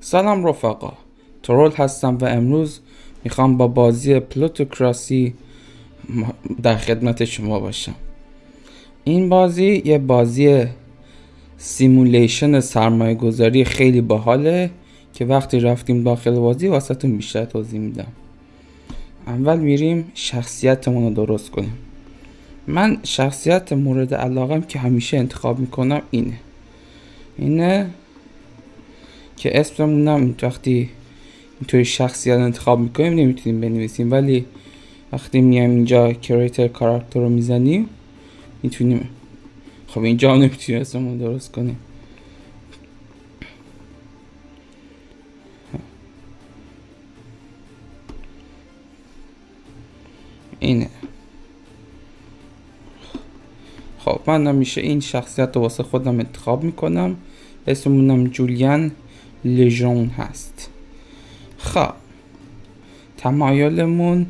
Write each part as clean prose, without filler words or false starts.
سلام رفقا، ترول هستم و امروز میخوام با بازی پلوتوکراسی در خدمت شما باشم. این بازی یه بازی سیمولیشن سرمایه گذاری خیلی باحاله که وقتی رفتیم داخل بازی واسهتون بیشتر توضیح میدم. اول میریم شخصیتمون رو درست کنیم. من شخصیت مورد علاقم که همیشه انتخاب میکنم اینه که اسممونم وقتی اینطوری شخصیت انتخاب میکنیم نمیتونیم بنویسیم، ولی وقتی میایم اینجا کریتر کاراکتر رو میزنیم میتونیم. خب اینجا نمیتونیم اسممون درست کنیم. اینه. خب من همیشه این شخصیت رو واسه خودم انتخاب میکنم. اسممونم جولیان لژون هست. خب تمایلمون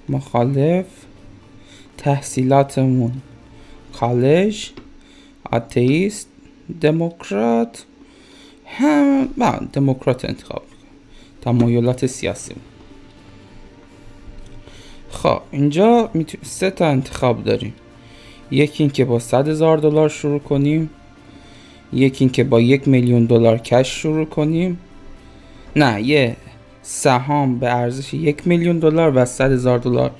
مخالف، تحصیلاتمون کالج، آتئیست، دموکرات، دموکرات انتخاب میکنم. تمایلات سیاسیمون. خب اینجا 3 تا انتخاب داریم. یکی این که با $100,000 شروع کنیم، یکی این که با $1,000,000 کش شروع کنیم، نه یه سهام به ارزش $1,000,000 و $100,000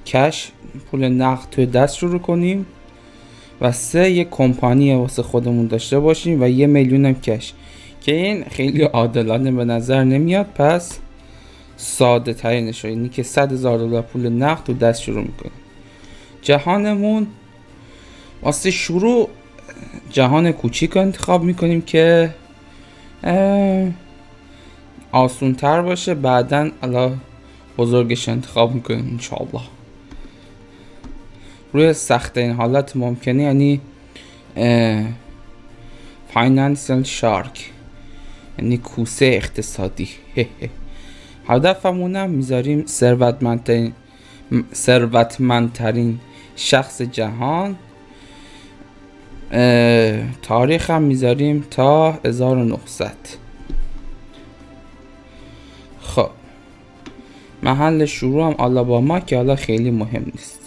کش پول نقد توی دست شروع کنیم، و 3 یه کمپانی واسه خودمون داشته باشیم و $1,000,000 هم کش، که این خیلی عادلانه به نظر نمیاد. پس ساده ترینش اینه که $100,000 پول نقد تو دست شروع میکنیم. جهانمون واسه شروع جهان کوچیک انتخاب میکنیم که آسون تر باشه، بعدن الا بزرگش انتخاب میکنیم انشاءالله. روی سخت این حالت ممکنه، یعنی فاینانسیل شارک، یعنی کوسه اقتصادی. هدفمونم میذاریم ثروتمندترین شخص جهان. تاریخ هم میذاریم تا 1900. خب محل شروع هم آلاباما که حالا خیلی مهم نیست.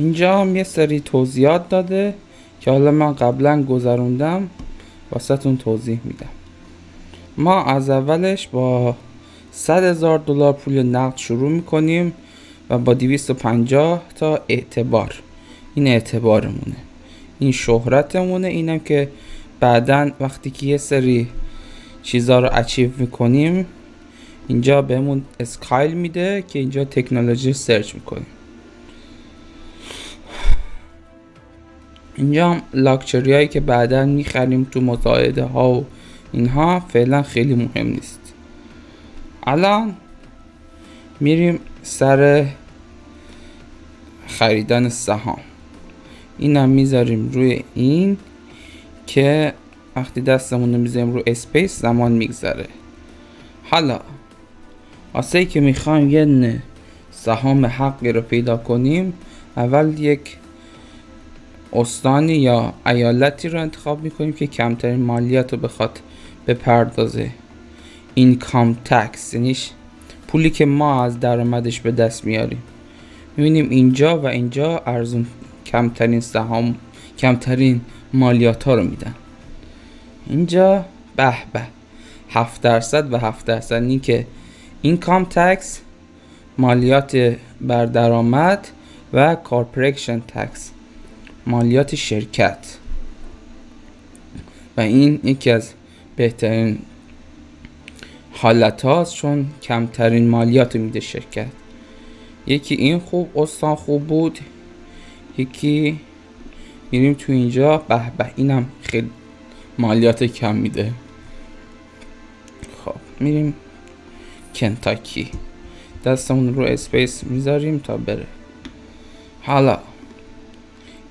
اینجا هم یه سری توضیحات داده که حالا من قبلا گذروندم واسه تون توضیح میدم. ما از اولش با $100,000 پول نقد شروع میکنیم و با 250 تا اعتبار. این اعتبارمونه، این شهرتمونه. اینم که بعدن وقتی که یه سری چیزا رو اچیو میکنیم اینجا بهمون اسکایل میده که اینجا تکنولوژی سرچ میکنیم. اینجا هم لاکچری هایی که بعدا میخریم تو مزایده ها و اینها فعلا خیلی مهم نیست. الان میریم سر خریدن سهام. اینم میذاریم روی این که وقتی دستمون رو میذاریم رو اسپیس زمان میگذره. حالا واسه که میخوایم یه سهام حقی رو پیدا کنیم، اول یک استانی یا ایالتی رو انتخاب میکنیم که کمترین مالیات رو بخواد بپردازه. اینکام تکس، یعنی پولی که ما از درآمدش به دست میاریم. میبینیم اینجا و اینجا ارزون کمترین سهام، کمترین مالیات ها رو میدن. اینجا به 7% و 7%، این که اینکام تکس، مالیات بر درآمد، و کارپوریشن تکس، مالیات شرکت. و این یکی از بهترین حالت هاست چون کمترین مالیات میده شرکت. یکی این خوب استان خوب بود، یکی میریم تو اینجا به اینم خیلی مالیات کم میده. خب میریم کنتاکی، دستمون رو اسپیس میذاریم تا بره. حالا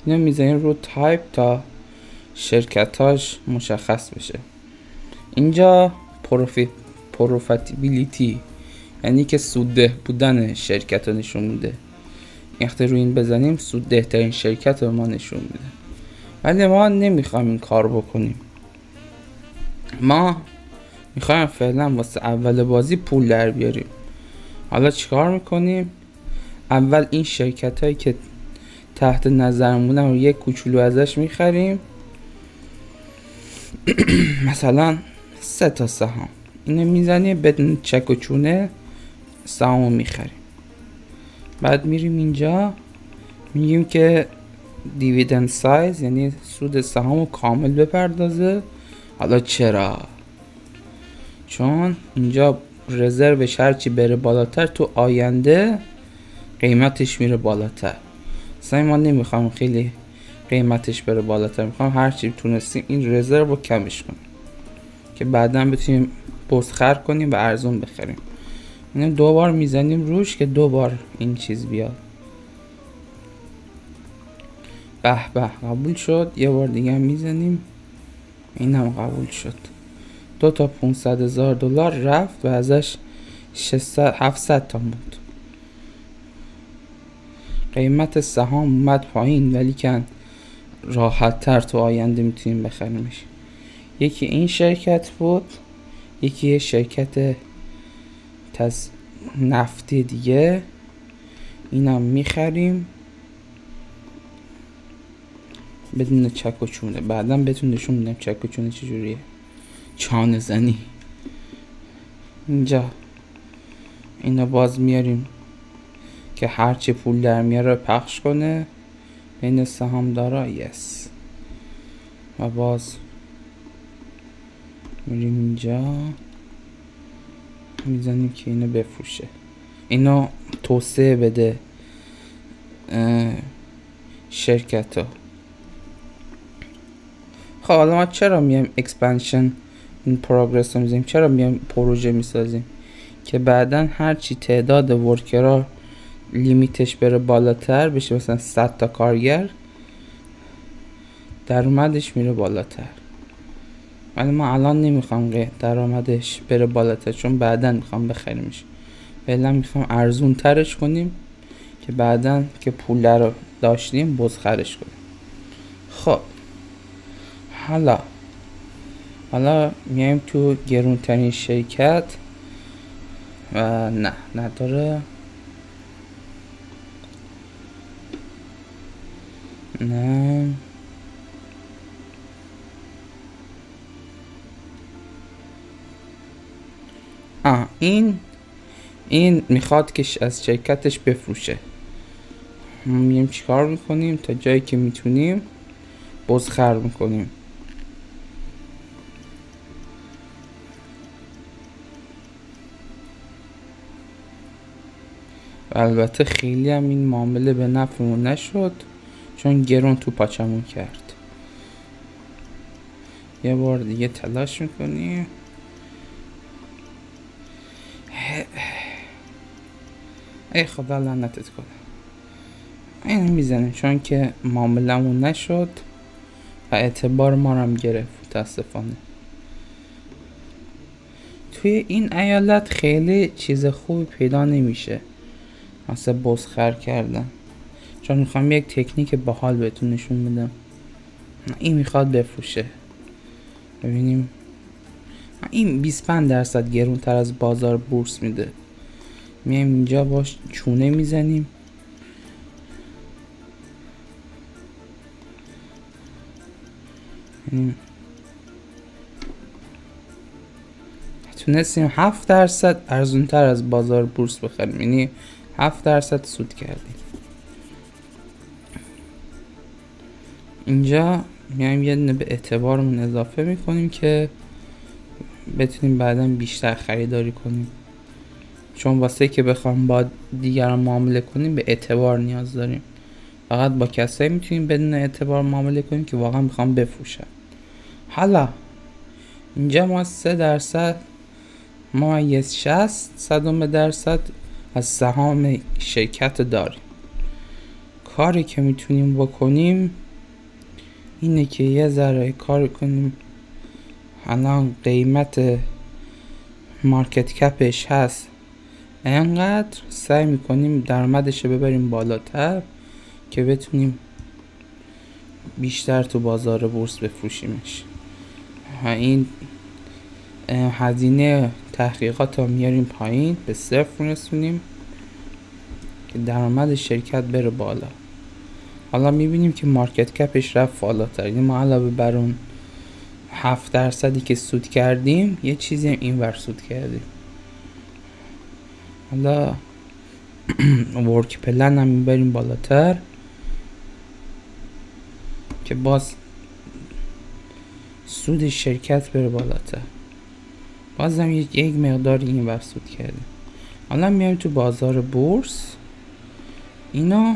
اینو میذاریم رو تایپ تا شرکتاش مشخص بشه. اینجا پروفیتیبیلیتی یعنی که سودده بودن شرکت رو نشون میده. وقتی روی این بزنیم سودده ترین شرکت رو ما نشون میده، ولی ما نمیخوایم این کار بکنیم. ما میخوایم فعلا واسه اول بازی پول در بیاریم. حالا چیکار میکنیم؟ اول این شرکت هایی که تحت نظرمون رو یک کوچولو ازش میخریم. مثلا 3 تا سهام اینو میزنیم بدون چک و چونه، سهامو میخریم. بعد میریم اینجا میگیم که دیویدند سایز یعنی سود سهامو کامل بپردازه. حالا چرا؟ چون اینجا رزروش هرچی بره بالاتر تو آینده قیمتش میره بالاتر. مثلا ما نمیخوام خیلی قیمتش بره بالاتر، میخوام هرچی تونستیم این رزرو رو کمش کنیم که بعدا بتونیم بازخر کنیم و ارزون بخریم. اینم 2 بار میزنیم روش که 2 بار این چیز بیاد. به به قبول شد. یه بار دیگه هم میزنیم، اینم قبول شد. 2 تا $500,000 رفت و ازش 700 تا موند. قیمت سهام اومد پایین ولی کن راحت تر تو آینده میتونیم بخریمش. یکی این شرکت بود، یکی یه شرکت نفتی دیگه. اینم میخریم بدون چک و چونه. بعدم بهتون نشون میدم چک و چونه چجوریه. چانه زنی. اینجا اینو باز میاریم که هرچی پول در میاره پخش کنه بین سهامدارا. یس. و باز میریم اینجا میزنیم که اینو بفروشه، اینو توسعه بده شرکت ها. خب حالا ما چرا میایم اکسپنشن این پروگرس رو میزنیم؟ چرا میایم پروژه میسازیم؟ که بعدا هرچی تعداد ورکرها لیمیتش بره بالاتر بشه، مثلا 100 تا کارگر، درآمدش میره بالاتر. ولی ما الان نمیخوام درآمدش بره بالاتر چون بعدا میخوام بخریمش. فعلا میخوام ارزون ترش کنیم که بعدا که پول رو داشتیم بازخرش کنیم. خب حالا میایم تو گرونترین شرکت و نه نداره. نه این میخواد که از شرکتش بفروشه. ما میگیم چیکار میکنیم؟ تا جایی که میتونیم بازخر میکنیم. و البته خیلی هم این معامله به نفعمون نشد چون گرون تو پاچمون کرد. یه بار دیگه تلاش میکنیم. ای خدا لعنتت کنه. این میزنیم چون که معاملمون نشد و اعتبار ما رو هم گرفت متاسفانه. توی این ایالت خیلی چیز خوبی پیدا نمیشه واسه بازخر کردن، چون میخوام یک تکنیک باحال بهتون نشون بدم. این میخواد بفروشه. ببینیم این 25% گرون تر از بازار بورس میده. میایم اینجا باش چونه میزنیم. تونستیم 7% ارزون تر از بازار بورس بخریم، یعنی 7% سود کردیم. اینجا میایم یه دونه به اعتبارمون اضافه میکنیم که بتونیم بعدا بیشتر خریداری کنیم، چون واسه که بخوام با دیگران معامله کنیم به اعتبار نیاز داریم. فقط با کسایی میتونیم بدون اعتبار معامله کنیم که واقعا میخوام بفروشن. حالا اینجا ما 3% ما 60% از سهام شرکت داریم. کاری که میتونیم بکنیم اینه که یه ذره کار کنیم. الان قیمت مارکت کپش هست اینقدر، سعی میکنیم درآمدش رو ببریم بالاتر که بتونیم بیشتر تو بازار بورس بفروشیمش. این هزینه تحقیقات رو میاریم پایین، به صفر میرسونیم که درآمد شرکت بره بالا. حالا میبینیم که مارکت کپش رفت بالاتر، یعنی ما علاوه بر اون 7% که سود کردیم یه چیزی هم این ور سود کردیم. حالا ورک پلن هم میبریم بالاتر که باز سود شرکت بره بالاتر. بازم یک مقدار این ور سود کردیم. حالا میایم تو بازار بورس، اینا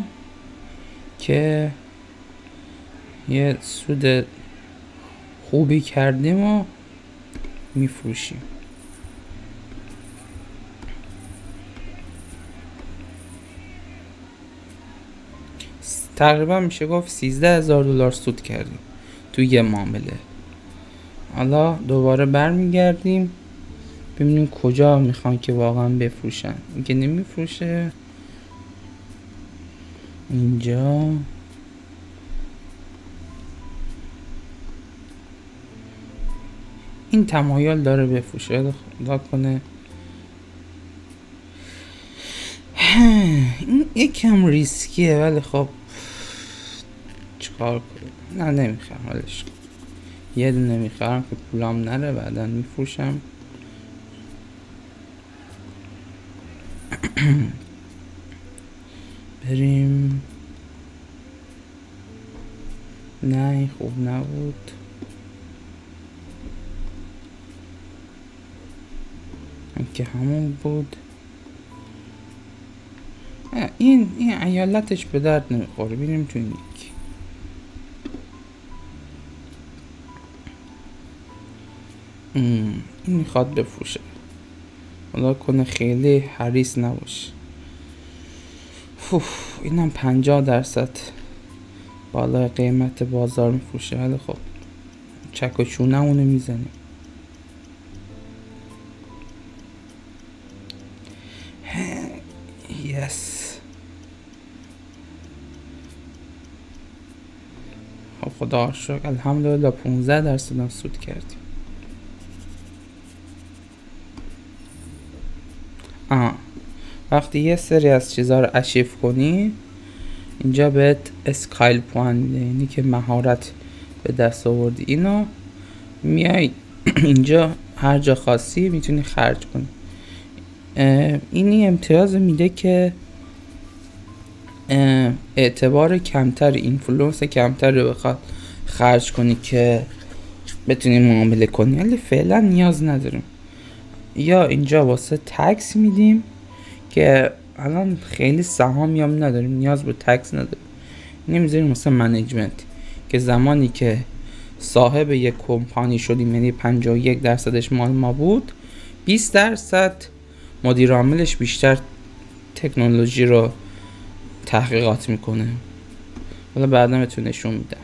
که یه سود خوبی کردیم و میفروشیم. تقریبا میشه گفت 13,000 دلار سود کردیم تو یه معامله. حالا دوباره برمیگردیم ببینیم کجا میخوان که واقعا بفروشن. این که نمیفروشه، اینجا این تمایل داره بفروشه. خدا کنه. این یکم ریسکیه ولی خب چیکار کنم. نه نمیخرم، ولش کن. یه دونه میخرم که پولام نره، بعدا میفروشم. بریم. نه این خوب نبود. این که همون بود. این ایالتش به درد نمیخوره. بریم تو این یکی. این میخواد بفروشه. خدا کنه خیلی حریص نباشه. اینم 50% بالای قیمت بازار میفروشه. ولی خب چک و چونه اونو میزنیم. یس. خب خدا شکر الحمدلله 15% هم سود کردیم. وقتی یه سری از چیزها رو اچیو کنی، اینجا بهت اسکایل پوان میده، یعنی که مهارت به دست آوردی. اینو میای اینجا هر جا خاصی میتونی خرج کنی. اینی امتیاز میده که اعتبار کمتر، اینفلوئنس کمتر رو بخواد خرج کنی که بتونی معامله کنی. ولی فعلا نیاز نداریم. یا اینجا واسه تکس میدیم که الان خیلی سهامی هم نداریم، نیاز به تکس نداریم. نمیذاریم واسه منیجمنت که زمانی که صاحب یک کمپانی شدیم، یعنی 51% مال ما بود، 20% مدیر عاملش بیشتر تکنولوژی رو تحقیقات میکنه. حالا بعدا بهتون نشون میدم.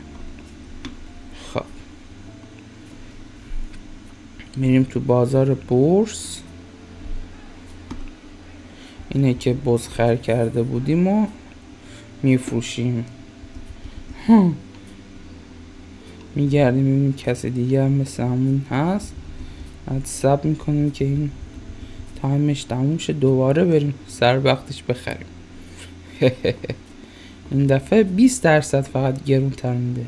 خب میریم تو بازار بورس. اینه که بزخر کرده بودیم و میفروشیم. میگردیم میبینیم کسی دیگه هم مثل همون هست، بعد ساب میکنیم که این تایمش تموم شه، دوباره بریم سر وقتش بخریم. این دفعه 20% فقط گرون تر میده.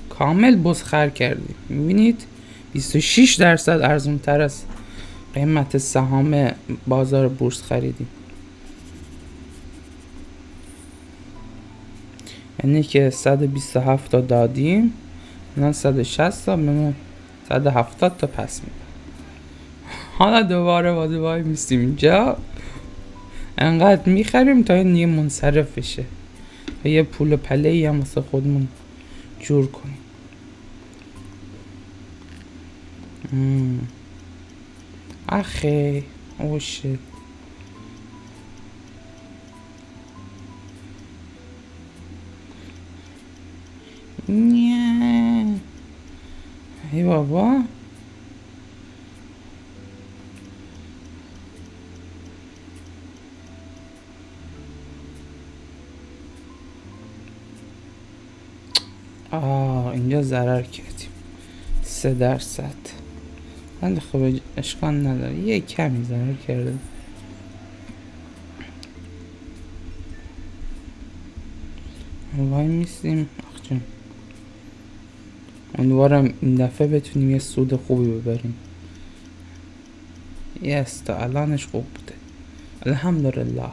کامل بزخر کردیم. میبینید 26% ارزون تر از قیمت سهام بازار بورس خریدیم. یعنی که 127 تا دادیم، الان 160 تا بمون 170 تا پس میدیم. حالا دوباره وای میستیم اینجا، انقدر میخریم تا این دیگه منصرف بشه و یه پول پله‌ای هم واسه خودمون جور کنیم. آخه اوشه نه ای بابا اینجا ضرر کردیم 3%. من خب اشکال نداره، یه کمی ضرر کرده. وای میستیم آخ. امیدوارم این دفعه بتونیم یه سود خوبی ببریم. یس تا الانش خوب بوده الحمدلله.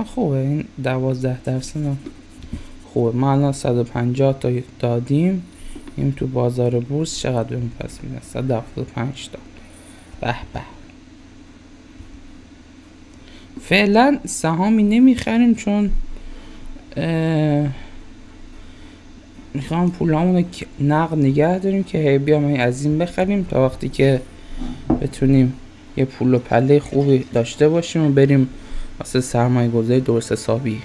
خوبه این 12% هم خوبه. ما الان 150 تا دادیم. این تو بازار بورس چقدر بهم پس میده؟ 175 تا. به به. فعلا سهامی نمیخریم چون میخوام پولامونو نقد نگه داریم که هی بیام از این بخریم تا وقتی که بتونیم یه پول و پله خوبی داشته باشیم و بریم واسه سرمایه گذاری درست حسابی.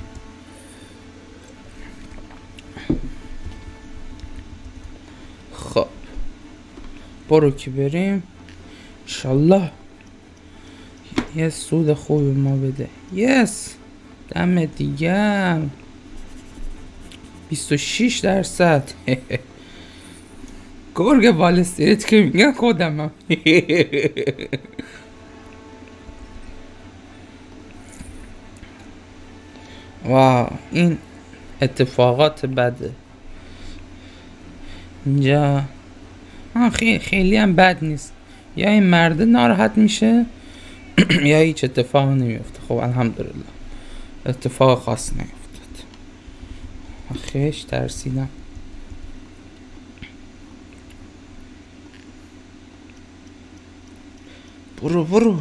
خب برو که بریم انشالله یه سود خوبی ما بده. یس دم دیگر 26%. گرگ وال استریت که میگن خودمم. واو این اتفاقات بده اینجا. خیلی هم بد نیست. یا این مرده ناراحت میشه یا هیچ اتفاق نمیفته. خب الحمدلله اتفاق خاص نیفتاد. خیش ترسیدم. برو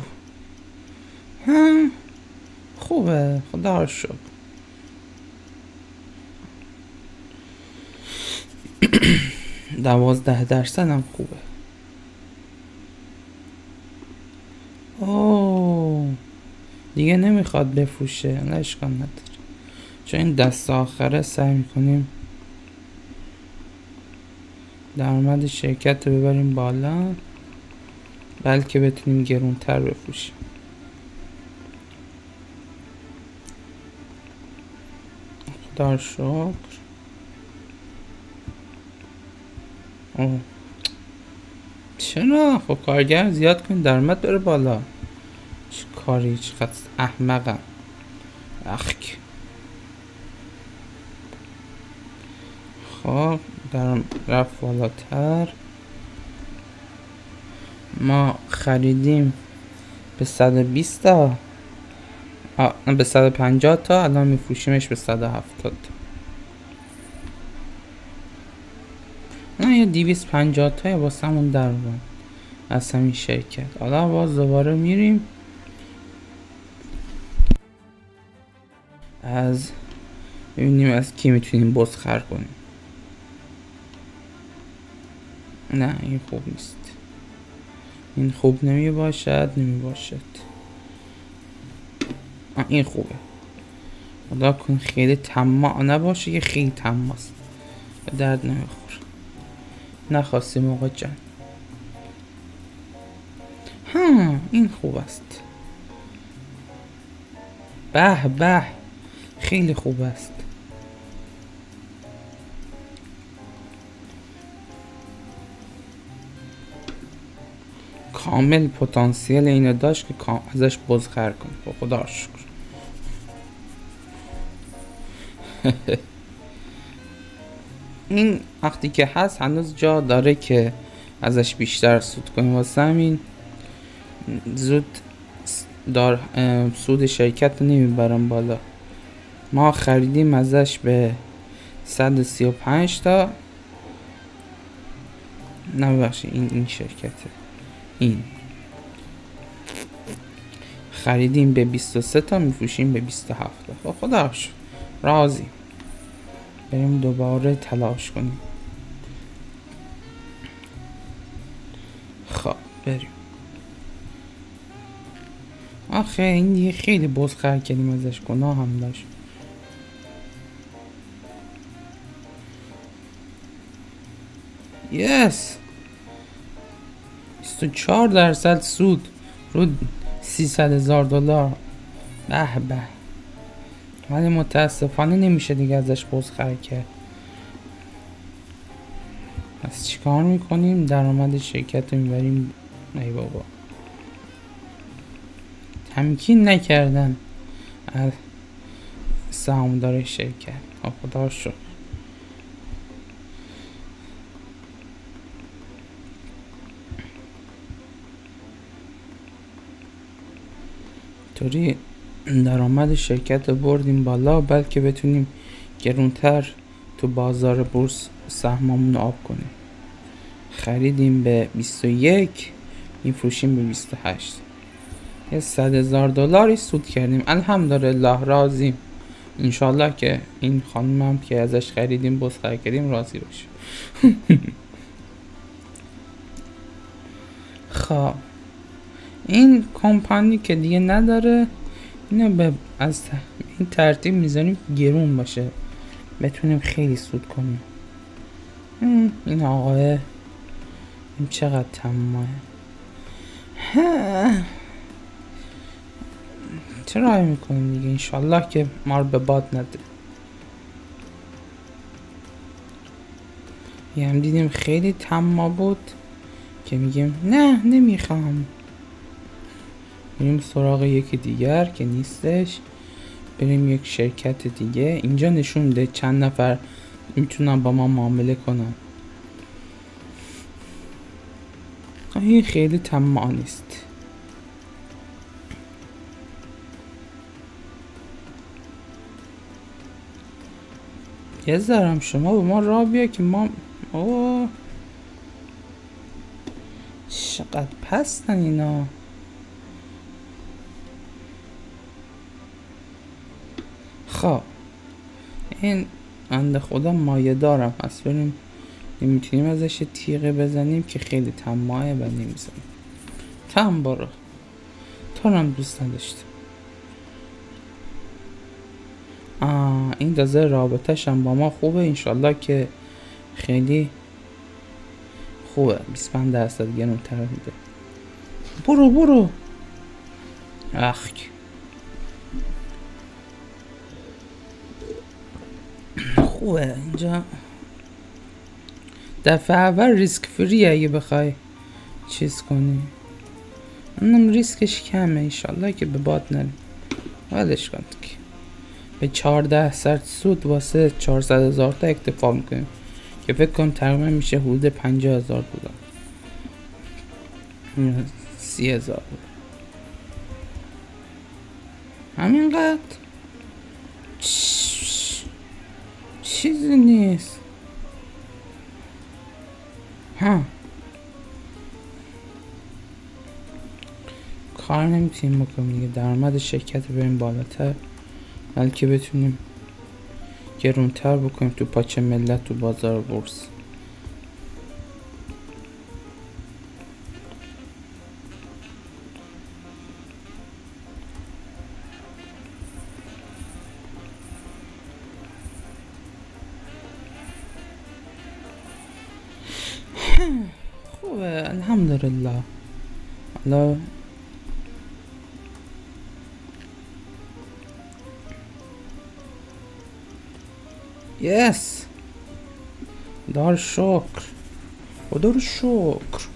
خوبه خدا رو شکر. $12 هم خوبه. اوه دیگه نمیخواد بفروشه. نه اشکال نداره چون این دست آخره سعی میکنیم درآمد شرکت رو ببریم بالا بلکه بتونیم گرونتر بفروشیم. خدا رو شکر. چرا؟ خب کارگر زیاد کنیم درآمد بره بالا. چه کاری چقدر احمقم. اخک. خب در رفت بالاتر. ما خریدیم به 120 تا به 150 تا الان میفروشیمش به 170 تا. نه یه 250 تا واسه همون در بان از همین شرکت. حالا باز دوباره میریم از ببینیم از کی میتونیم بزخر کنیم. نه این خوب نیست. این خوب نمی باشد. این خوبه. خدا کن خیلی طماع نباشه که خیلی طماعست به درد نمیخوره. نخواستیم آقا جان. این خوب است. به خیلی خوب است. کامل پتانسیل اینو داشت که ازش بزخر کنه. خدا شکر. این وقتی که هست هنوز جا داره که ازش بیشتر سود کنیم. واسه همین زود سود شرکت نمیبرم بالا. ما خریدیم ازش به 135 تا. نبخشید این شرکته. این خریدیم به 23 تا میفروشیم به 27 تا. خدا شکر راضی. بریم دوباره تلاش کنیم. خب بریم. آخه این دیگه خیلی بزخر کردیم ازش. گناه هم داشت. یس 24% سود رو 300,000 دلار. به به. ولی متاسفانه نمیشه دیگه ازش بزخره کرد. پس چیکار میکنیم؟ درآمد شرکت رو میبریم. ای بابا تمکین نکردن از سهامدار شرکت. خدا شکر. طوری درآمد شرکت رو بردیم بالا، بلکه بتونیم گرونتر تو بازار بورس سهممون رو آب کنیم. خریدیم به 21 میفروشیم به 28. یه 100,000 دلاری سود کردیم. الحمدلله راضیم. انشالله که این خانمم که ازش خریدیم بزخره کردیم راضی باشه. خب این کمپانی که دیگه نداره، اینو به از این ترتیب میذاریم گرون باشه، بتونیم خیلی سود کنیم. این آقاه این چقدر طماعه. چرا رای میکنیم دیگه؟ انشالله که ما رو به باد نده. یه هم دیدیم خیلی طماع بود که میگیم نه نمیخوام، بریم سراغ یکی دیگر که نیستش، بریم یک شرکت دیگه. اینجا نشون ده چند نفر میتونن با ما معامله کنن. این خیلی طماع نیست. یه ذرم شما به ما راه بیا که ما اوه چقدر پستن اینا. خب این بنده خدا مایه دارم هست، بریم نمیتونیم ازش تیغه بزنیم که خیلی طماعه و نمیزنیم. تم برو، تو هم دوست نداشتم. این دازه رابطه‌ش هم با ما خوبه، انشالله که خیلی خوبه. 25% گرونتر میده. برو اخ خوبه اینجا. دفعه اول ریسک فری اگه بخوای چیز کنی، اونم ریسکش کمه. انشالله که به باد نریم. ولش کن که به 14% سود واسه 400,000 تا اکتفا میکنیم که فکر کنم تقریبا میشه حدود 50,000 دلار. 30,000 همینقدر چیزی نیست. کار نمیتونیم بکنیم دیگه. درآمد شرکت رو بریم بالاتر، بلکه بتونیم گرونتر بکنیم تو پاچه ملت تو بازار بورس. خوبه الحمدلله. حالا یس دار شکر، خدا رو شکر.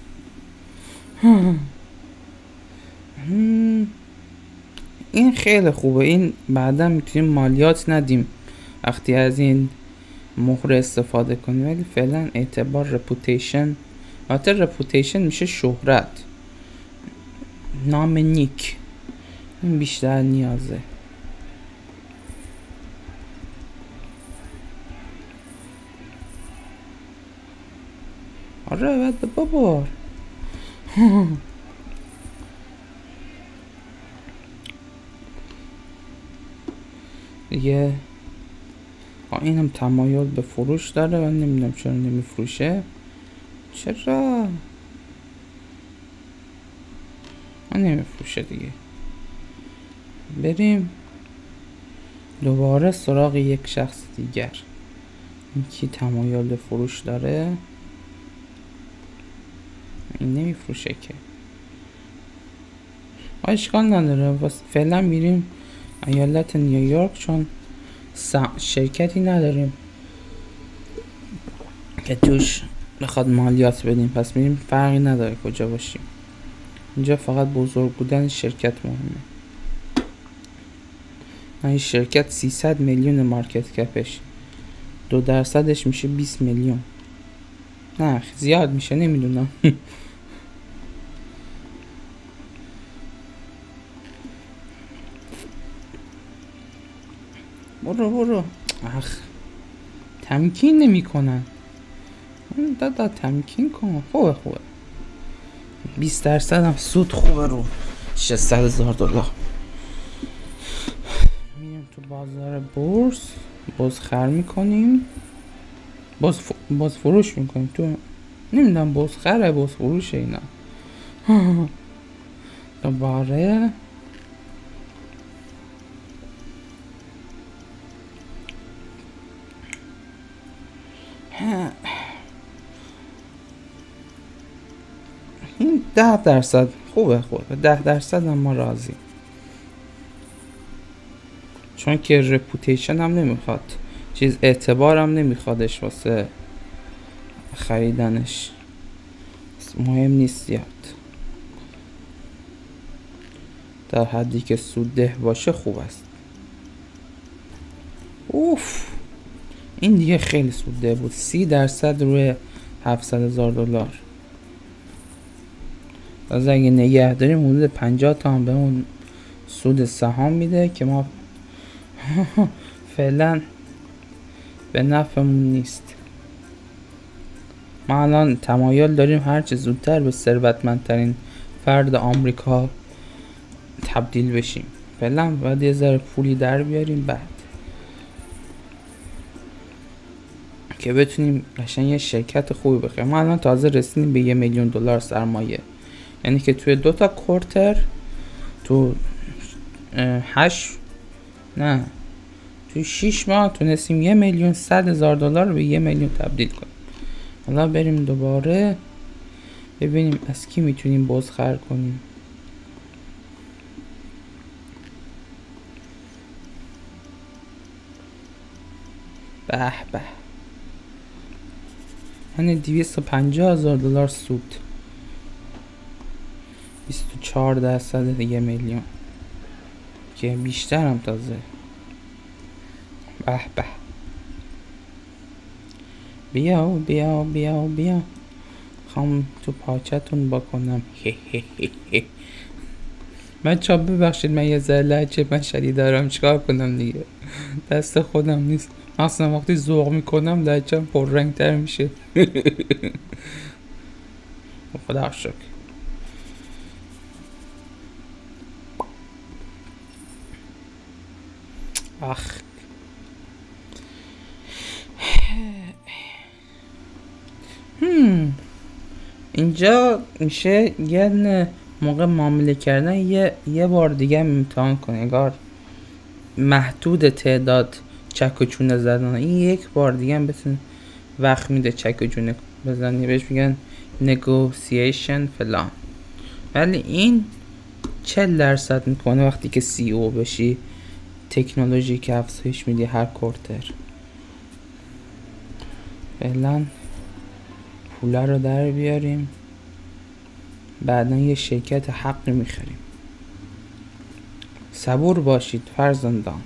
این خیلی خوبه. این بعدا میتونیم مالیات ندیم وقتی از این مهره استفاده کنیم، ولی فعلا اعتبار رپوتیشن، البته رپوتیشن میشه شهرت، نام نیک، این بیشتر نیازه. آره باید ببار. دیگه اینم تمایل به فروش داره و نمیدونم چرا نمیفروشه. چرا نمیفروشه دیگه؟ بریم دوباره سراغ یک شخص دیگر. این کی تمایل به فروش داره؟ این نمیفروشه که. اشکال نداره، فعلا میریم ایالت نیویورک چون شرکتی نداریم که توش بخواد مالیات بدیم، پس میریم، فرقی نداره کجا باشیم. اینجا فقط بزرگ بودن شرکت مهمه. این شرکت 300 میلیون مارکت کپش، 2% میشه 20 میلیون. نه زیاد میشه، نمیدونم. برو. اخ تمکین نمی کنن. دادا تمکین کن. خوبه 20% هم سود خوبه رو 600,000 دلار. میریم تو بازار بورس، بازخر میکنیم، باز فروش میکنیم. تو نمیدونم بازخره باز فروشه اینا. دوباره این 10% خوبه 10% هم ما راضی، چون که رپوتیشن هم نمیخواد، چیز اعتبارم نمیخوادش واسه خریدنش، مهم نیست زیاد. در حدی که سودده باشه خوب است. اوف این دیگه خیلی سودده بود، 30% روی 700,000 دلار. از اگه نگه داریم حدود 50 تا هم بهمون سود سهام میده که ما فعلا به نفعمون نیست. ما الان تمایل داریم هرچه زودتر به ثروتمندترین فرد آمریکا تبدیل بشیم. فعلا باید یه ذره پولی در بیاریم بعد که بتونیم قشنگ یه شرکت خوبی بخریم. ما الان تازه رسیدیم به 1 میلیون دلار سرمایه، یعنی که توی 2 تا کوارتر، تو 6 ماه تونستیم 1,100,000 دلار رو به 1 میلیون تبدیل کنیم. حالا بریم دوباره ببینیم از کی میتونیم بازخر کنیم. به یعنی 250,000 دلار سود، 24% 1 میلیون که بیشتر هم تازه. به بیا خوام تو پاچتون بکنم. بچه ها ببخشید من یه ذره لهجه مشهدی دارم، چیکار کنم دیگه، دست خودم نیست. اصلا وقتی ذوق میکنم لهجه‌ام پررنگ تر میشه. خدا شکر. آخ اینجا میشه یه موقع معامله کردن یه بار دیگه امتحان کنه، انگار محدود تعداد چک و چونه زدن. این یک بار دیگه هم بتون وقت میده چک و چونه بزنی، بهش میگن نگوسییشن فلان. ولی این 40% میکنه وقتی که CEO بشی، تکنولوژی که افزایش میدی هر کوارتر. فعلا پولا رو در بیاریم، بعدا یه شرکت حق میخریم. صبور باشید فرزندان.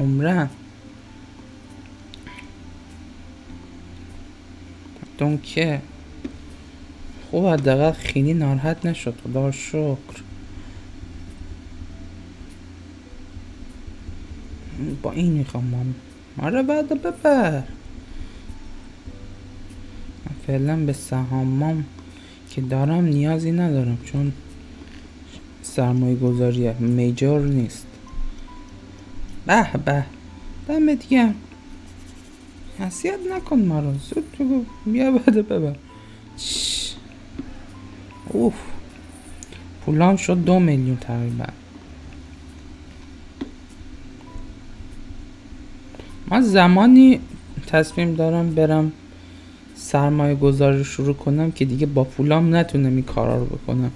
عمران دونکه خوب حداقل خیلی ناراحت نشد، خدا شکر. با این میخوام آره بعد ببر. فعلا به سهامم که دارم نیازی ندارم چون سرمایه گذاری میجور نیست. به دمت گرم، حسیت نکن ما رو، زود بگو بیا بعد ببر. اوف، پولام شد 2 میلیون تقریبا. من زمانی تصمیم دارم برم سرمایه گذاری رو شروع کنم که دیگه با پولام نتونم این کارا رو بکنم.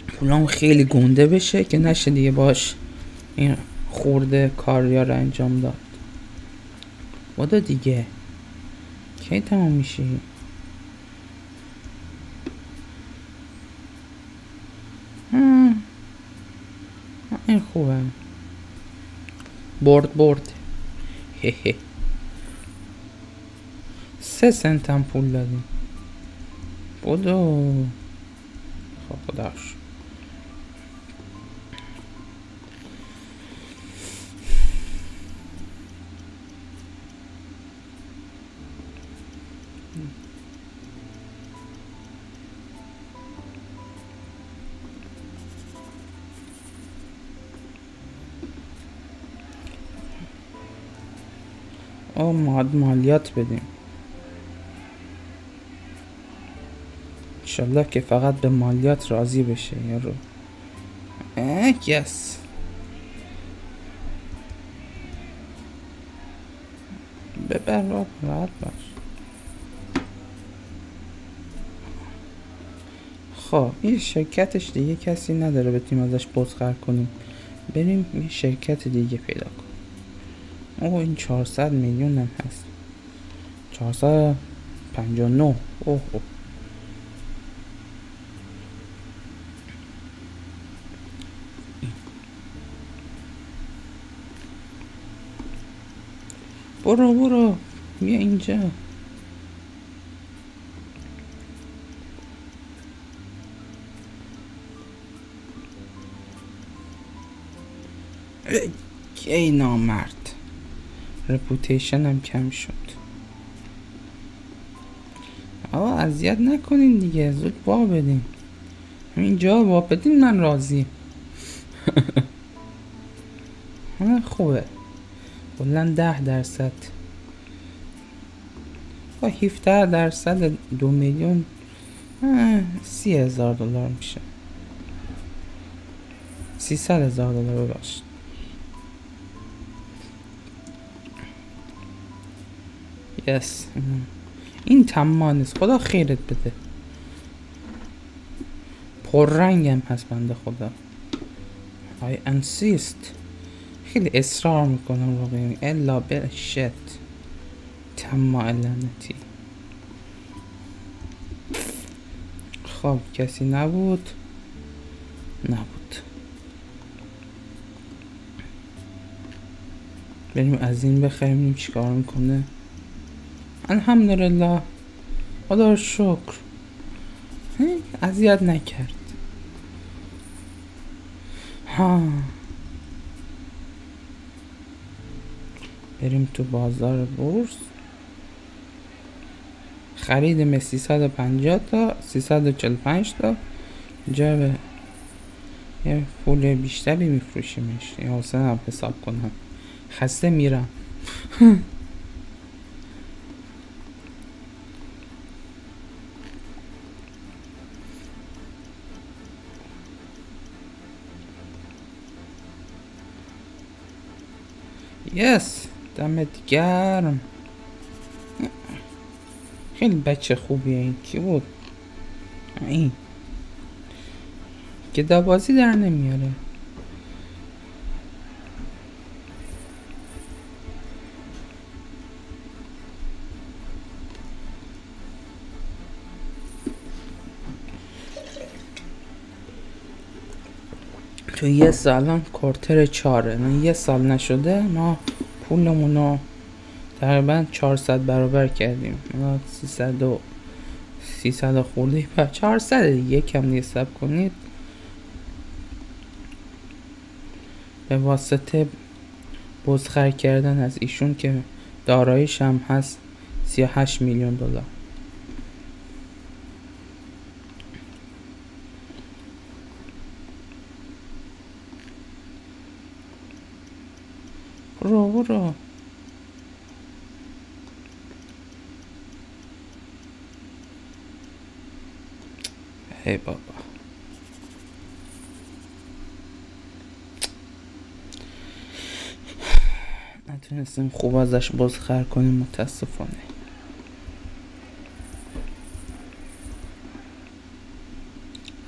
پولام خیلی گنده بشه که نشه دیگه باش این خورده کاریا رو انجام داد. وادا دیگه کی تمام میشی؟ این خوبه. برد هه 3 سنت هم پول دادیم. بودو خب خداش. مالیات بدیم انشالله که فقط به مالیات راضی بشه یارو. یس ببر راحت باش. خب این شرکتش دیگه کسی نداره بتونیم ازش بزخر کنیم. بریم یه شرکت دیگه پیدا کنیم. این 400 میلیون هم هست. 459. اوه برو بیا اینجا. ای نامرد، رپوتیشن هم کم شد. آقا اذیت نکنین دیگه، زود وا بدین. همینجا وا بدین من راضی. خوبه. کلا 10% با 17% 2 میلیون 30,000 دلار میشه. 300,000 دلار ببخشید. یس این تمام نیست، خدا خیرت بده. پررنگم هست بنده خدا. I insist. خیلی اصرار میکنم رو بگیم الا برشت تمام لعنتی. خب کسی نبود. بریم از این بخریم چیکار میکنه. الحمدلله خدا رو شکر اذیت نکرد. بریم تو بازار بورس. خریدیم 350 تا 345 تا جا یه پول بیشتری میفروشیمش. یا حسن هم حساب کنم خسته میرم. یس دمت گرم. خیلی بچه خوبیه. این کی بود؟ این که بازی در نمیاره. تو یه سالم کوارتر 4 من یه سال نشده ما پولمونو تقریبا 400 برابر کردیم. ما 300 خورده پر 400 دیگه کم دیگه حساب کنید. به واسطه بزخر کردن از ایشون که داراییش هم هست 38 میلیون دلار. برو ای بابا، نتونستیم خوب ازش بازخر کنیم متاسفانه.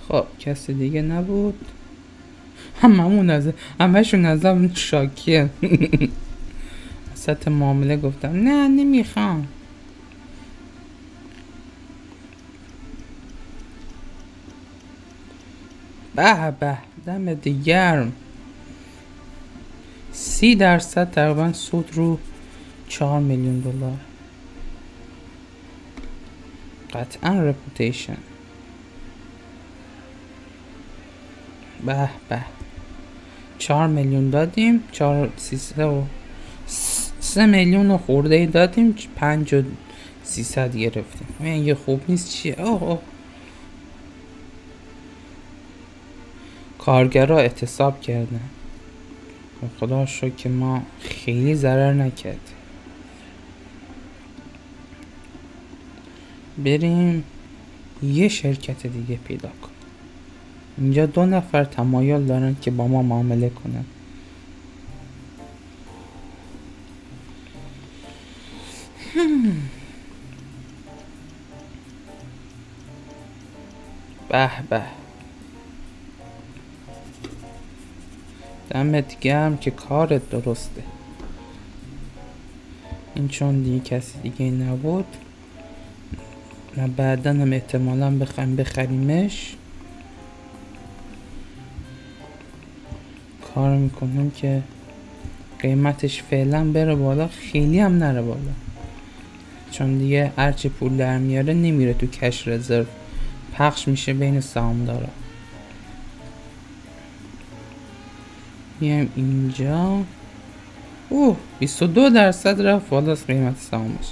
خب کسی دیگه نبود. همشون ازم شاکیه. وسط معامله گفتم نه نمیخوام. به به دم گرم. 30% تقریبا سود رو 4 میلیون دلار. قطعا رپوتیشن. به به 4 میلیون دادیم، 3 میلیون خورده ای دادیم، 5,300 گرفتیم. این یه خوب نیست چیه؟ اوه کارگرها اعتصاب کردن. خدا شکر که ما خیلی ضرر نکردیم. بریم یه شرکت دیگه پیدا کنیم. اینجا 2 نفر تمایل دارن که با ما معامله کنن. به به دمت گرم که کارت درسته. این چون دیگه کسی دیگه نبود، ما بعدا هم احتمالا بخریمش. کار میکنم که قیمتش فعلا بره بالا، خیلی هم نره بالا، چون دیگه هرچی پول در میاره نمیره تو کش رزرو، پخش میشه بین سهامدارا. میایم اینجا. 22% رفت بالا از قیمت سهامش.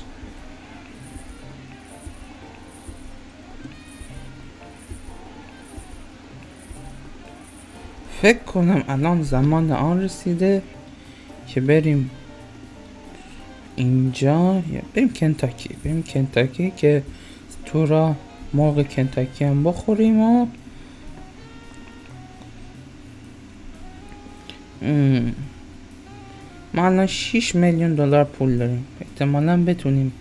فکر کنم الان زمان آن رسیده که بریم اینجا، بریم کنتاکی که تو را مرغ کنتاکی هم بخوریم و ما الان 6 میلیون دلار پول داریم، احتمالا بتونیم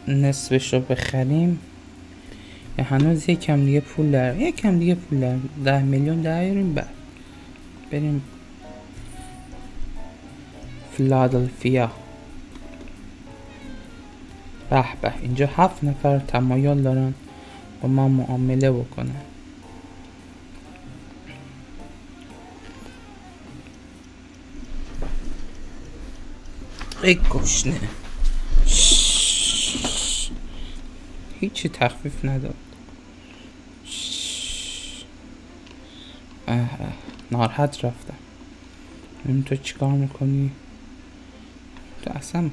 نصفش رو بخریم یا هنوز یکم دیگه پول داریم. 10 میلیون داریم. بعد بریم فیلادلفیا. به به اینجا 7 نفر تمایل دارن با ما معامله بکنن. ای گشنه، هیچی تخفیف نداد. ناراحت رفتم. تو چیکار میکنی؟ تو اصلا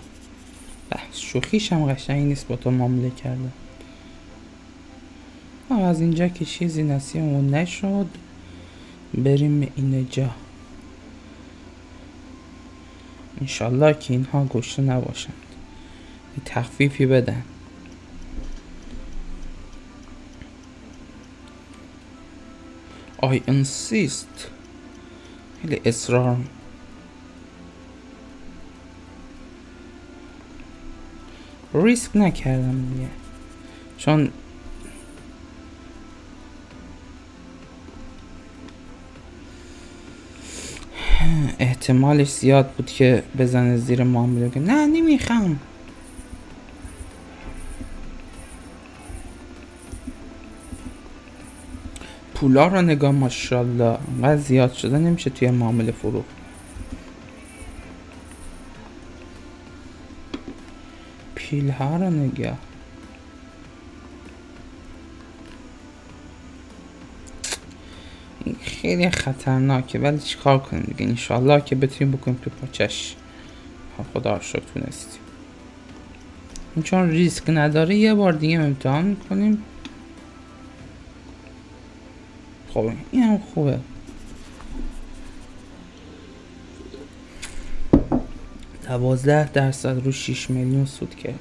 شوخیش هم قشنگی نیست با تو معامله کردم. از اینجا که چیزی نصیبمون نشد، بریم اینجا. انشالله که اینها گشته نباشند، یه تخفیفی بدن. I insist. خیلی اصرار. ریسک نکردم دیگه، چون احتمالش زیاد بود که بزنه زیر معامله. نه نمیخوام. پولا رو نگاه، ماشاءالله انقدر زیاد شده نمیشه توی معامله فروخت. پیل ها رو نگاه. این خیلی خطرناکه، ولی چیکار کنیم دیگه. انشالله که بتونیم بکنیم تو پاچش. خدا رو شکر تونستیم. این چون ریسک نداره یه بار دیگه امتحان میکنیم. خب این هم خوبه. 12% رو 6 میلیون سود کردیم.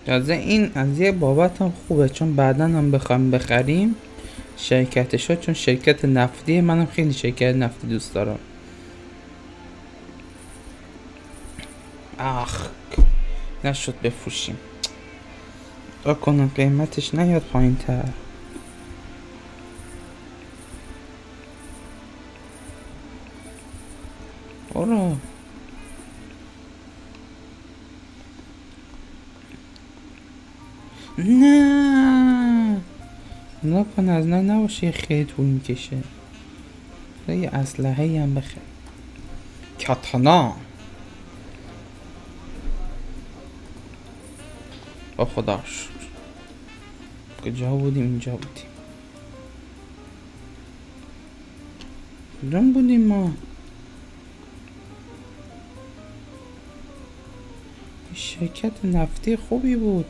تازه این از یه بابت هم خوبه، چون بعدا هم بخوایم بخریم شرکتشو، چون شرکت نفتی، منم خیلی شرکت نفتی دوست دارم. آخ نشد بفروشیم، تا کنم قیمتش نیاد پایین تر. برو نه نکن، از نه نباشه، خیلی طول میکشه. یه اسلحه هم بخیر، کاتانا. با خداش کجا بودیم؟ اینجا بودیم. کجا بودیم ما؟ شرکت نفتی خوبی بود.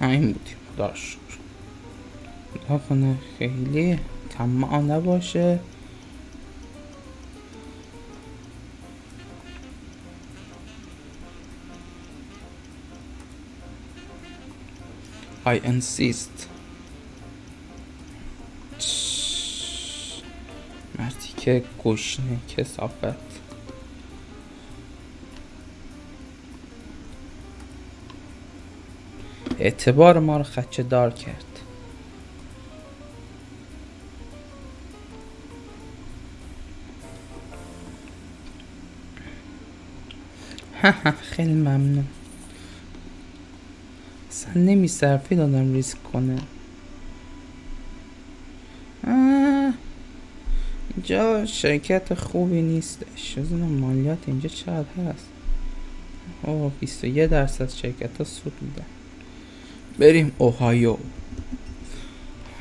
همین بودیم. خدا شکر. خدا کنه خیلی طماع نباشه. I insist. مردی که گشنه کثافت. اعتبار ما رو خدشه دار کرد. خیلی ممنون. اصلا نمیصرفید آدم ریسک کنه. اینجا شرکت خوبی نیستش. بزنم مالیات اینجا چقدر هست. 21% شرکت ها سود میدن. بریم اوهایو،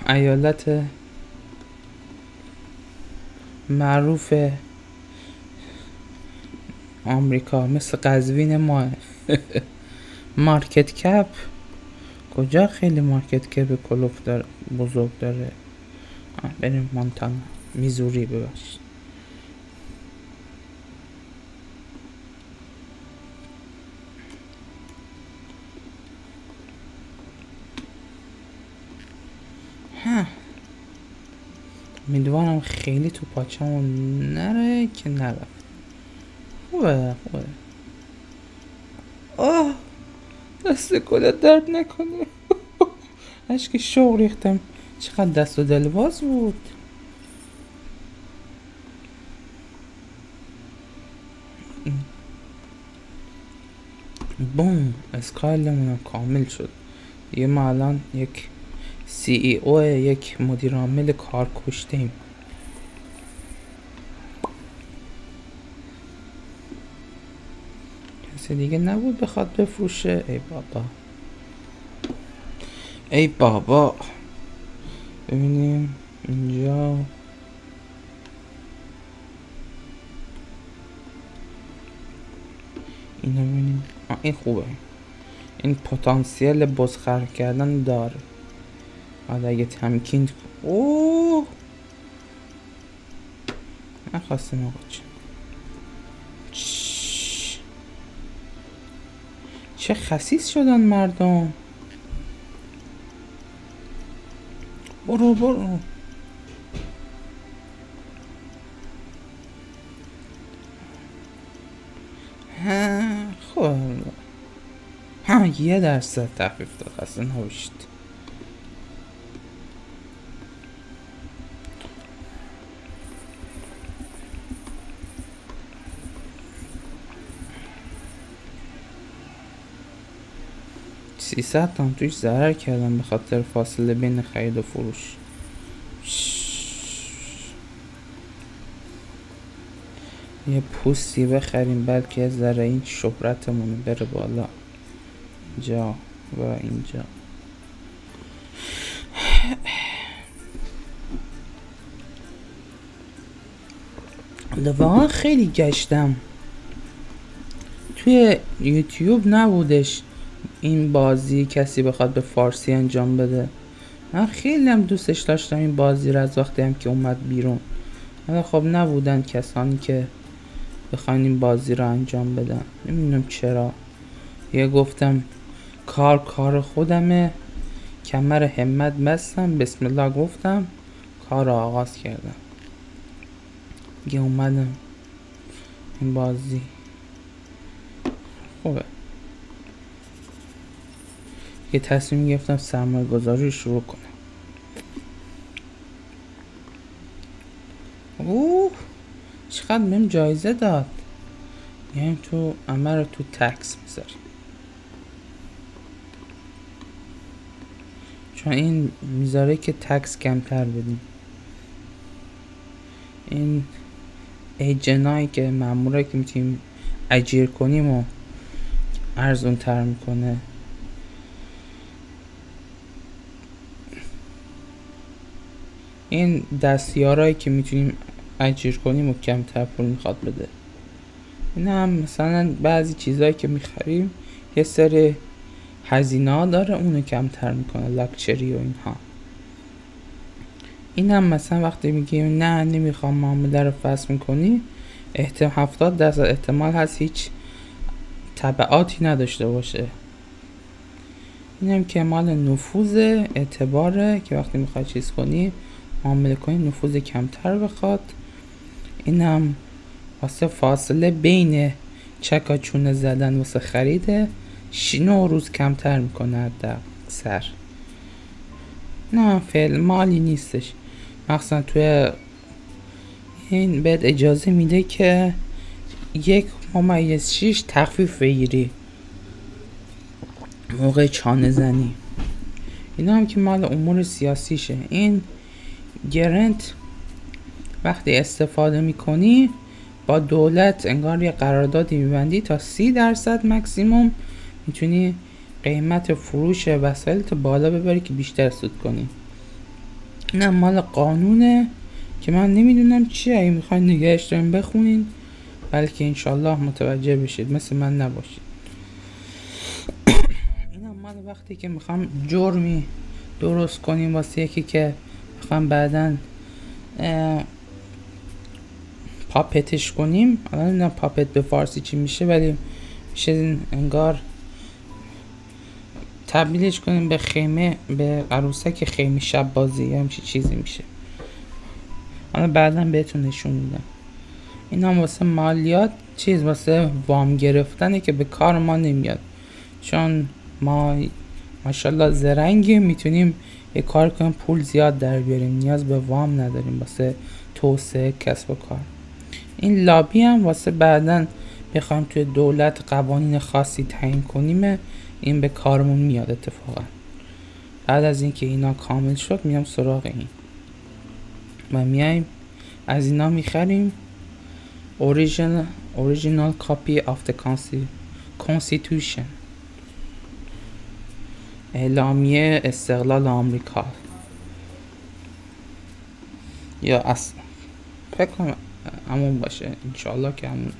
ایالت معروف آمریکا، مثل قزوین ماه. مارکت کپ کجا خیلی مارکت کپ کلوف داره، بزرگ داره. بریم مونتانا، میزوری ببخشید. امیدوارم خیلی تو پاچمون نره که نرفت. خوبه. دست کلت درد نکنه. اشک شوق ریختم. چقدر دست و دلواز بود. بوم، اسکایلمون کامل شد. دیگه ما الان یک CEO، یک مدیر عامل کار کشتیم. کسی دیگه نبود بخواد بفروشه. ای بابا. ببینیم اینجا اینو ببینیم. این خوبه، این پتانسیل بزخر کردن داره. حالا اگه تمکین نخواستیم آقا. چه خسیس شدن مردم. برو خوب. 1% تخفیف داد. خسته نباشید. $300 توش ضرر کردم به خاطر فاصله بین خرید و فروش. یه پوستی بخریم بلکه یه ذره این شهرتمون بره بالا. اینجا و اینجا. واقعا خیلی گشتم، توی یوتیوب نبودش این بازی کسی بخواد به فارسی انجام بده. من خیلی هم دوستش داشتم این بازی رو از وقتی هم که اومد بیرون. حالا خب نبودن کسانی که بخواین این بازی رو انجام بدم. نمیدونم چرا. یه گفتم کار خودمه، کمر همت بستم، بسم الله گفتم، کار رو آغاز کردم. دیگه اومدم این بازی خوبه. یه تصمیم گرفتم سرمایه گذاری رو شروع کنم. اوه چقدر بهم جایزه داد. یعنی تو همه رو تو تکس میذاری، چون این میذاره که تکس کمتر بدیم. این ایجنایی که مامورایی که میتونیم اجیر کنیم و ارزون تر میکنه. این دستیارایی که میتونیم اجیر کنیم و کمتر پول میخواد بده. این هم مثلا بعضی چیزایی که میخریم یه سری هزینه ها داره، اونو کمتر میکنه، لاکچری و اینها. این هم مثلا وقتی میگیم نه نمیخوام معامله رو فسخ میکنی، 70% احتمال هست هیچ تبعاتی نداشته باشه. این هم که مال نفوذ اعتباره که وقتی میخوای چیز کنی معامله کنی نفوذ کمتر بخواد. این هم واسه فاصله بین چکا چونه زدن واسه خریده 9 روز کمتر میکنه در سر. نه فعل مالی نیستش، مخصوصا توی این بهت اجازه میده که 1.6 تخفیف بگیری موقع چانه زنی. اینا هم که مال امور سیاسیشه. این گرنت وقتی استفاده میکنی با دولت انگار یه قراردادی میبندی تا 30% مکسیموم میتونی قیمت فروش وسایلت بالا ببری که بیشتر سود کنی. نه مال قانونه که من نمیدونم چیه، اگه میخواین نگهش داریم بخونین بلکه انشالله متوجه بشید، مثل من نباشید. این هم مال وقتی که میخوام جرمی درست کنیم واسه یکی که میخوام بعدن پاپتش کنیم. الان نمیدونم پاپت به فارسی چی میشه، ولی میشه انگار تبدیلش کنیم به خیمه، به عروسک خیمه شب بازی یا همچین چیزی میشه. حالا بعدا بهتون نشون میدم. این هم واسه مالیات چیز، واسه وام گرفتنه که به کار ما نمیاد، چون ما ماشاءالله زرنگیم، میتونیم یه کار کنیم پول زیاد در بیاریم، نیاز به وام نداریم واسه توسعه کسب و کار. این لابی هم واسه بعدن بخوایم توی دولت قوانین خاصی تعیین کنیم، این به کارمون میاد. اتفاقا بعد از اینکه اینا کامل شد میام سراغ این و میایم از اینا میخریم original copy of the constitution، اعلامیه استقلال آمریکا، یا اصلا فکر کنم همون باشه انشالله که همون.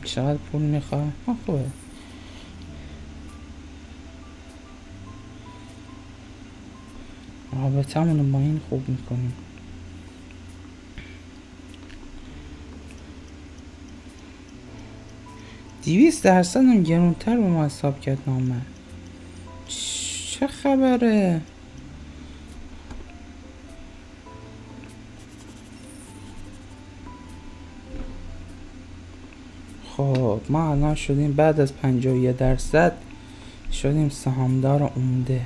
چقدر پول میخواه؟ خوبه. رابطه همونو با این خوب میکنیم. $200 هم گرونتر به ما حساب کرد نامه. چه خبره؟ خب ما الان شدیم بعد از 51% شدیم سهامدار عمده.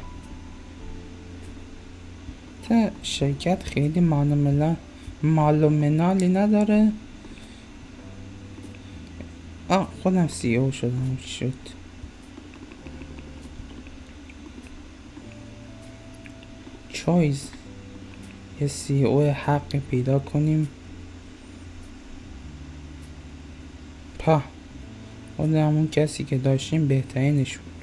تا شرکت خیلی مال و منالی نداره. خودم CEO شدم. شد چویز یه CEO حقی پیدا کنیم. خود همون کسی که داشتیم بهترینش بود.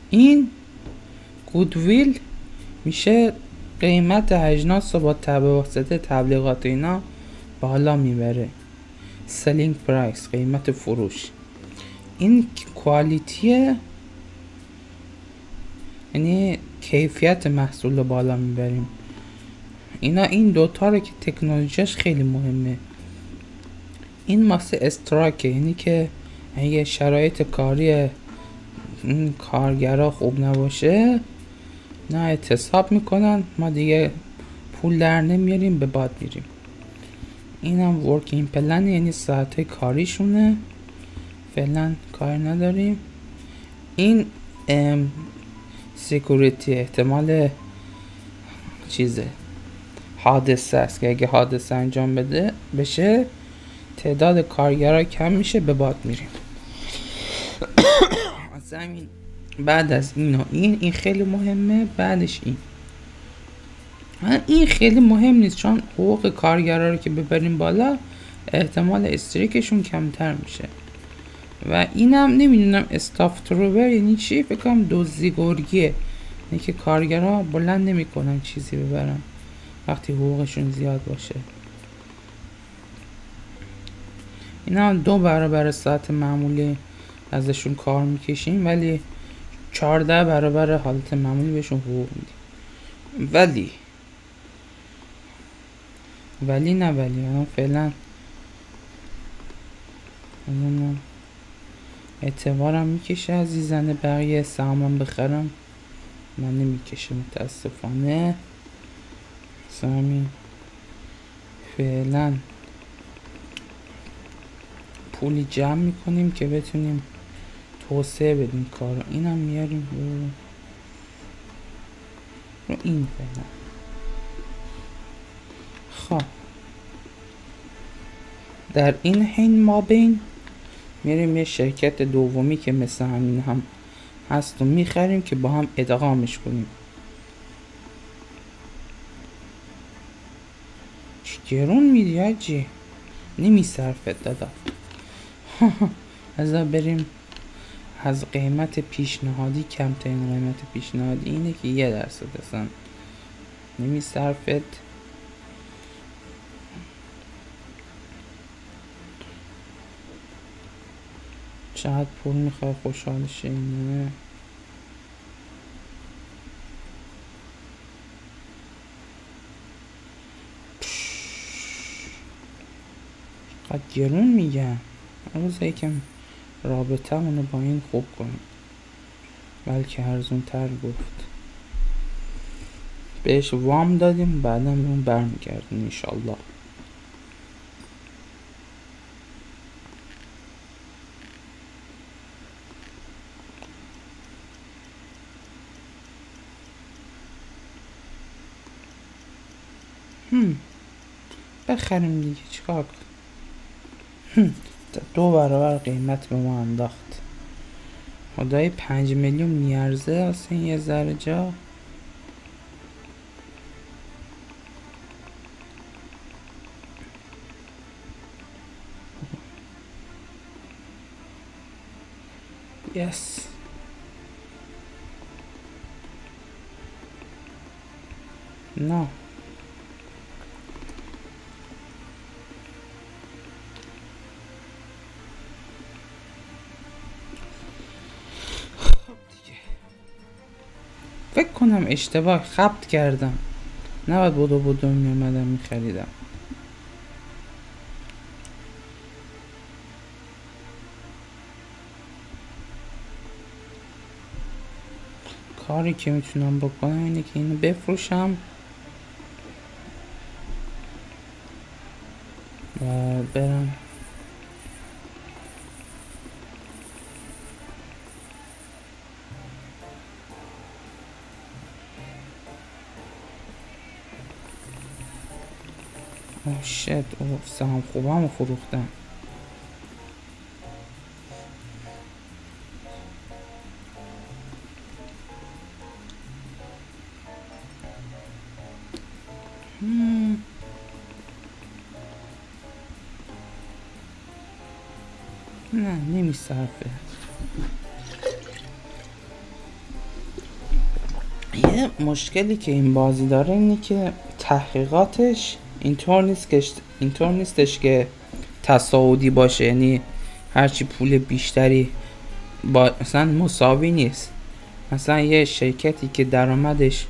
این گودویل میشه قیمت اجناس رو با واسطه تبلیغات اینا بالا میبره. سلینگ پرایس، قیمت فروش. این کوالیتیه، یعنی کیفیت محصول رو بالا میبریم. اینا این دوتا رو که تکنولوژیش خیلی مهمه. این ماسه استراکه، یعنی که اگه شرایط کاری کارگرها خوب نباشه نه اعتصاب میکنن، ما دیگه پول در نمیاریم، به باد میریم. این هم ورکینگ پلن، یعنی ساعت کاریشونه. فعلا کار نداریم. این سیکوریتی، احتمال چیزه حادثه است که اگه حادثه انجام بشه تعداد کارگرها کم میشه، به باد میریم. زمین بعد از این خیلی مهمه. بعدش این خیلی مهم نیست، چون حقوق کارگرها رو که ببریم بالا احتمال استریکشون کمتر میشه. و اینم نمیدونم استاف تروور یعنی چی، فکر کنم دزدیگرگیه، یعنی که کارگرها بلند نمیکنن چیزی ببرن وقتی حقوقشون زیاد باشه. اینا 2 برابر ساعت معمولی ازشون کار میکشیم، ولی 14 برابر حالت معمولی بهشون حقوق میدیم. ولی من فعلا اعتبارم میکشه عزیزان، بقیه سهامم بخرم من نمیکشه متاسفانه. سامی فعلا پولی جمع میکنیم که بتونیم توسعه بدیم کارو. اینم میاریم رو این فعلا. خب در این حین ما بین میریم یه شرکت دومی که مثل همین هم هست و میخریم که با هم ادغامش کنیم. چه گرون میدی حاجی، نمیصرفت دادا. از بریم از قیمت پیشنهادی، کمترین قیمت پیشنهادی اینه که 1% اصلا نمیصرفت. چقدر پول میخوای خوشحال شی اینه؟ قد گرون میگن. روز یکم رابطه منو با این خوب کنیم، بلکه ارزون تر گفت. بهش وام دادیم، بعدا به اون برمیگردیم انشالله. بخریم دیگه، چیکار کنیم؟ 2 برابر قیمت به ما انداخت. خدای 5 میلیون میارزه اصلا یه ذره جا. یس نه فکر کنم اشتباه خبط کردم، نباید بدو میامدم میخریدم. کاری که میتونم بکنم اینه که اینو بفروشم و برم اوه شت، اوه سهام خوبم فروختم. نه نمیصرفه. یه مشکلی که این بازی داره اینه که تحقیقاتش اینطور نیستش که تصاعدی باشه، یعنی هرچی پول بیشتری مثلا مساوی نیست. مثلا یه شرکتی که درآمدش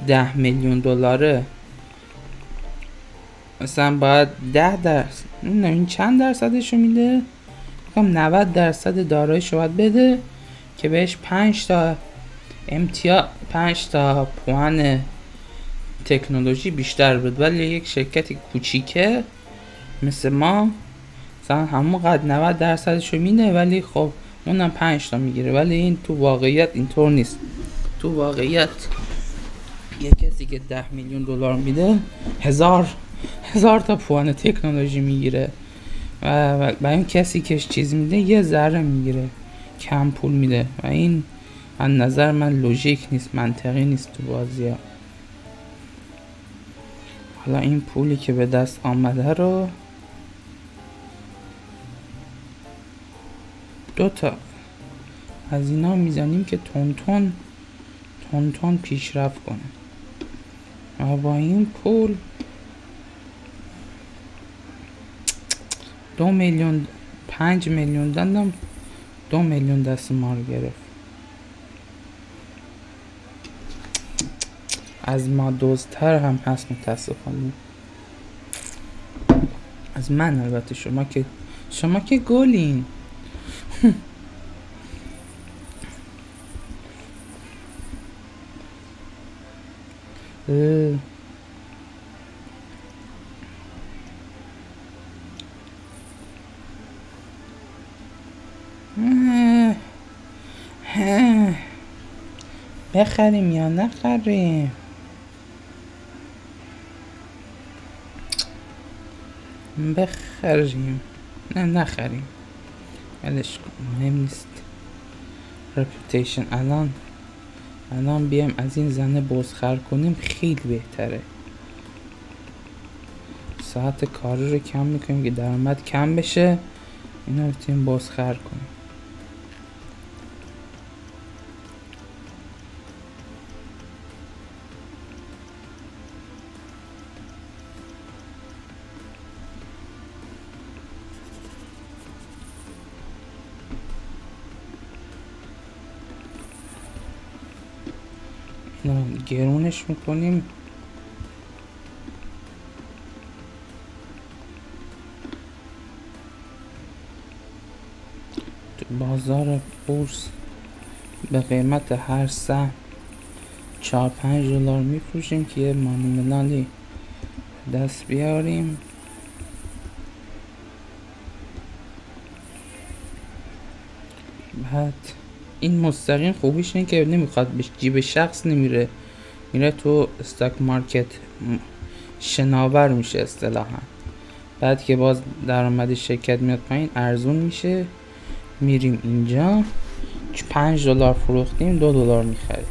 10 میلیون دلاره مثلا باید 10%، این چند درصدشو میده؟ بگم 90% داراییشو باید بده که بهش 5 تا امتیاز، 5 تا پوان تکنولوژی بیشتر بود. ولی یک شرکت کوچیکه مثل ما مثلا همون قد 90%شو میده، ولی خب اونم 5 تا میگیره. ولی این تو واقعیت اینطور نیست. تو واقعیت یه کسی که 10 میلیون دلار میده هزار تا پوان تکنولوژی میگیره و این کسی که چیز میده یه ذره میگیره، کم پول میده و این از نظر من لوژیک نیست، منطقی نیست تو بازی ها. حالا این پولی که به دست آمده رو 2 تا از اینا میزنیم که تون پیشرفت کنه و با این پول 2 میلیون 5 میلیون دادم، 2 میلیون دست ما رو گرفت. از ما دزدتر هم هست متاسفانه. از من البته، شما که گلین. بخریم یا نخریم؟ بخریم. نه نخریم، ولش کن، مهم نیست. رپوتیشن الان بیایم از این زنه بزخر کنیم خیلی بهتره. ساعت کاری رو کم میکنیم که درآمد کم بشه، اینا بتونیم بزخر کنیم. گرونش میکنیم. تو بازار بورس به قیمت هر سهم 4-5 دلار میفروشیم که یه مانیملالی دست بیاریم. بعد این مستقیم خوبیش اینه که نمیخواد به جیب شخص نمیره، میره تو استاک مارکت، شناور میشه اصطلاحا. بعد که باز درآمد شرکت میاد پایین، ارزون میشه، میریم اینجا 5 دلار فروختیم 2 دلار میخریم.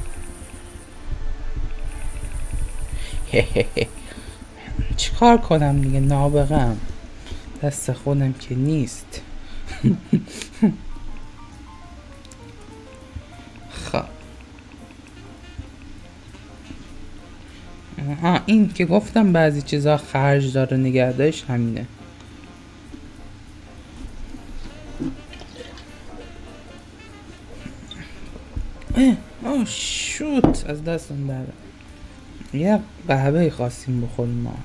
چیکار کنم دیگه، نابغه‌ام، دست خودم که نیست. این که گفتم بعضی چیزا خرج داره نگهدارش همینه. شوت از دستم در یه قهوه خواستیم بخوریم ما.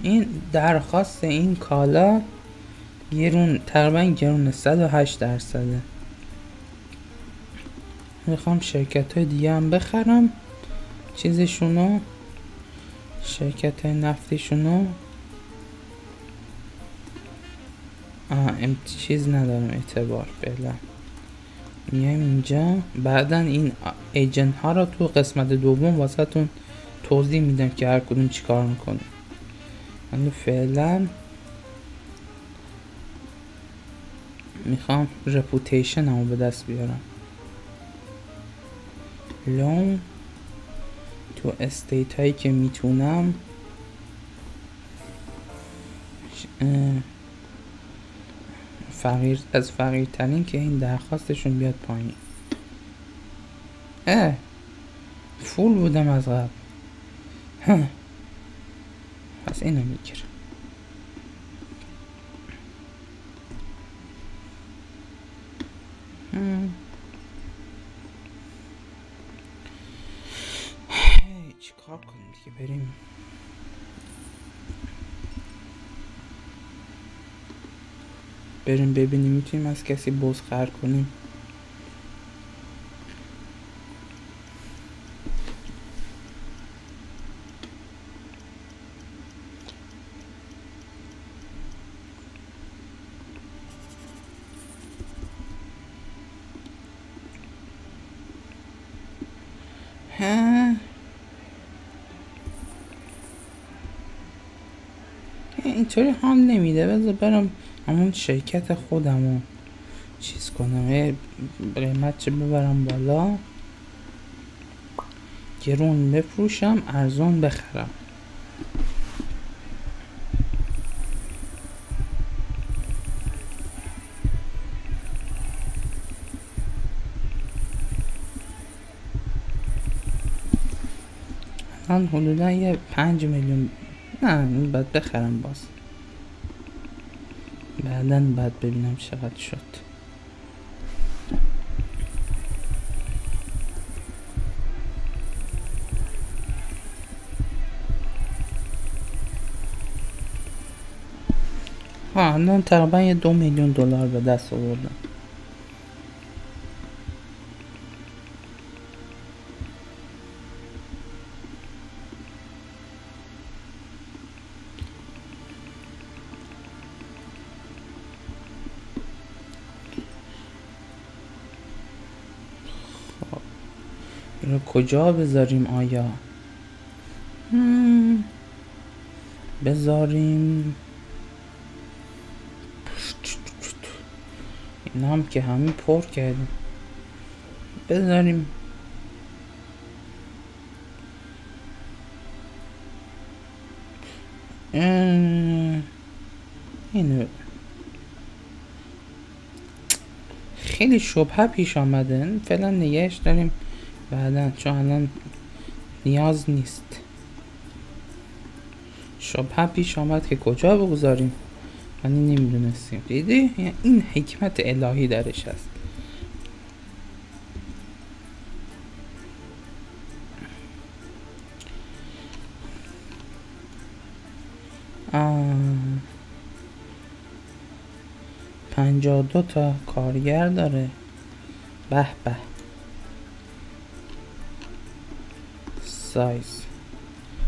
این درخواست این کالا تقریبا گرون 108%. میخوام شرکت های دیگه هم بخرم چیزشونو، شرکت های نفتیشونو. چیز ندارم اعتبار فعلا. میایم اینجا، بعدا این ایجنت ها رو تو قسمت دوم واسه تون توضیح میدم که هر کدوم چی کار میکنه. ولی فعلا میخوام رپوتیشن همو به دست بیارم. لون تو استیت هایی که میتونم از فقیرترین که این درخواستشون بیاد پایین. فول بودم از قبل. پس اینو میگیرم. چیکار کنیم دیگه؟ بریم ببینیم میتونیم از کسی بزخر کنیم. اینطوری حال نمیده. بذار برم همون شرکت خودمو چیز کنم، قیمت چه ببرم بالا، گرون بفروشم ارزان بخرم. الان حدودا یه 5 میلیون. نه این باید بخرم باز، بعداً باید ببینم چقدر شد. الان تقریبا یه 2 میلیون دلار به دست آوردم. رو کجا بذاریم؟ آیا بذاریم اینا هم که همین پر کردیم، بذاریم اینو. خیلی شبهه پیش آمده، فعلا نگهش داریم بعدا، چون الان نیاز نیست. شبهه پیش آمد که کجا بگذاریم، یعنی نمیدونستیم. دیدی این حکمت الهی درش هست. آه. 52 تا کارگر داره. به به.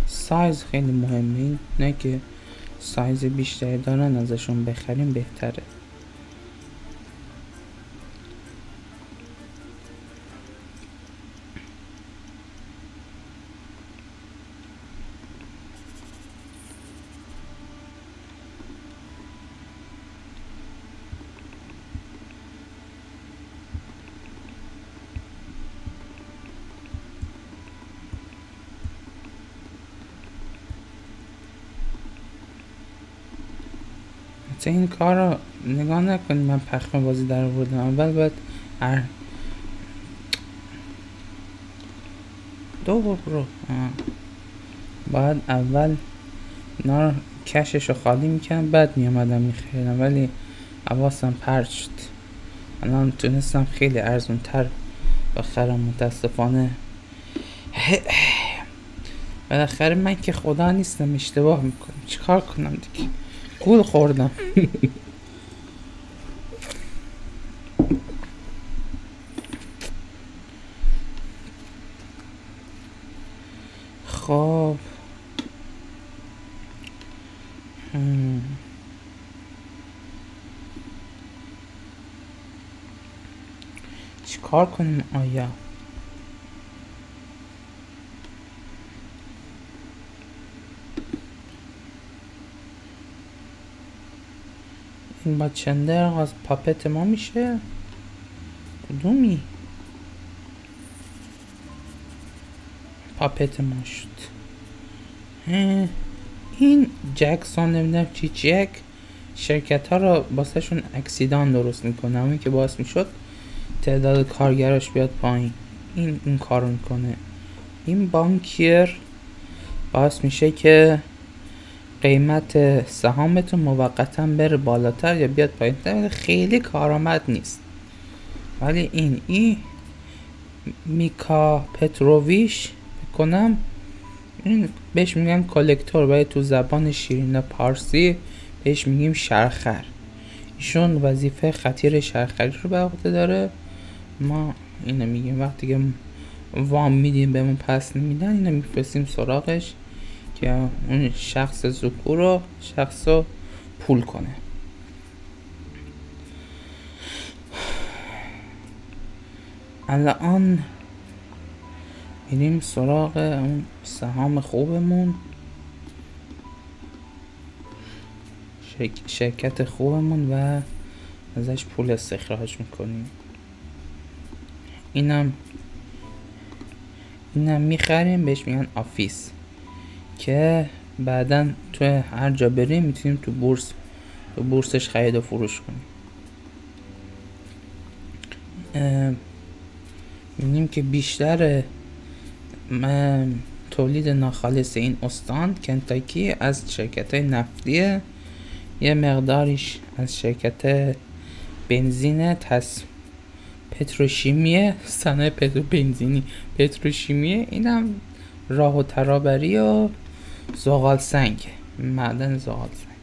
سایز خیلی مهمه، این نه که سایز بیشتری دارن ازشون بخریم بهتره. این کار رو نگاه نکنید من پخم بازی در آوردم. اول باید باید اول اینا رو کشش رو خالی میکنم، بعد میامدم میخریدم، ولی حواسم پرت شد. الان تونستم خیلی ارزون تر بخرم متاسفانه. بالاخره من که خدا نیستم، اشتباه میکنم، چیکار کنم دیگه؟ گول خوردم. خب چیکار کنیم؟ آیا این با چندر از پاپت ما میشه؟ کدومی؟ پاپت ما شد. این جکسون نمیدونم چی جک شرکت ها رو باسه شون اکسیدان درست میکنه، همین که باعث میشد تعداد کارگراش بیاد پایین. این کارو میکنه. این بانکیر باعث میشه که قیمت سهامتون موقتا بره بالاتر یا بیاد پایین. خیلی کارآمد نیست، ولی این میکا پتروویچ بکنم این بهش میگن کالکتور، ولی تو زبان شیرین پارسی بهش میگیم شرخر. ایشون وظیفه خطیر شرخری رو به عهده داره. ما اینو میگیم وقتی که وام میدیم بهمون پس نمیدن، اینو میفرستیم سراغش که اون شخص ذکور رو پول کنه. الان میریم سراغ اون سهام خوبمون، شرکت خوبمون و ازش پول استخراج میکنیم. اینم میخریم، بهش میگن آفیس، که بعدا تو هر جا بریم میتونیم تو بورسش خرید و فروش کنیم. میبینیم که بیشتر تولید ناخالص این استان کنتاکی از شرکت نفتیه، یه مقداریش از شرکت بنزین پتروشیمیه، صنایع پتروشیمیه. اینم راه و ترابری و زغال سنگ، معدن زغال سنگ.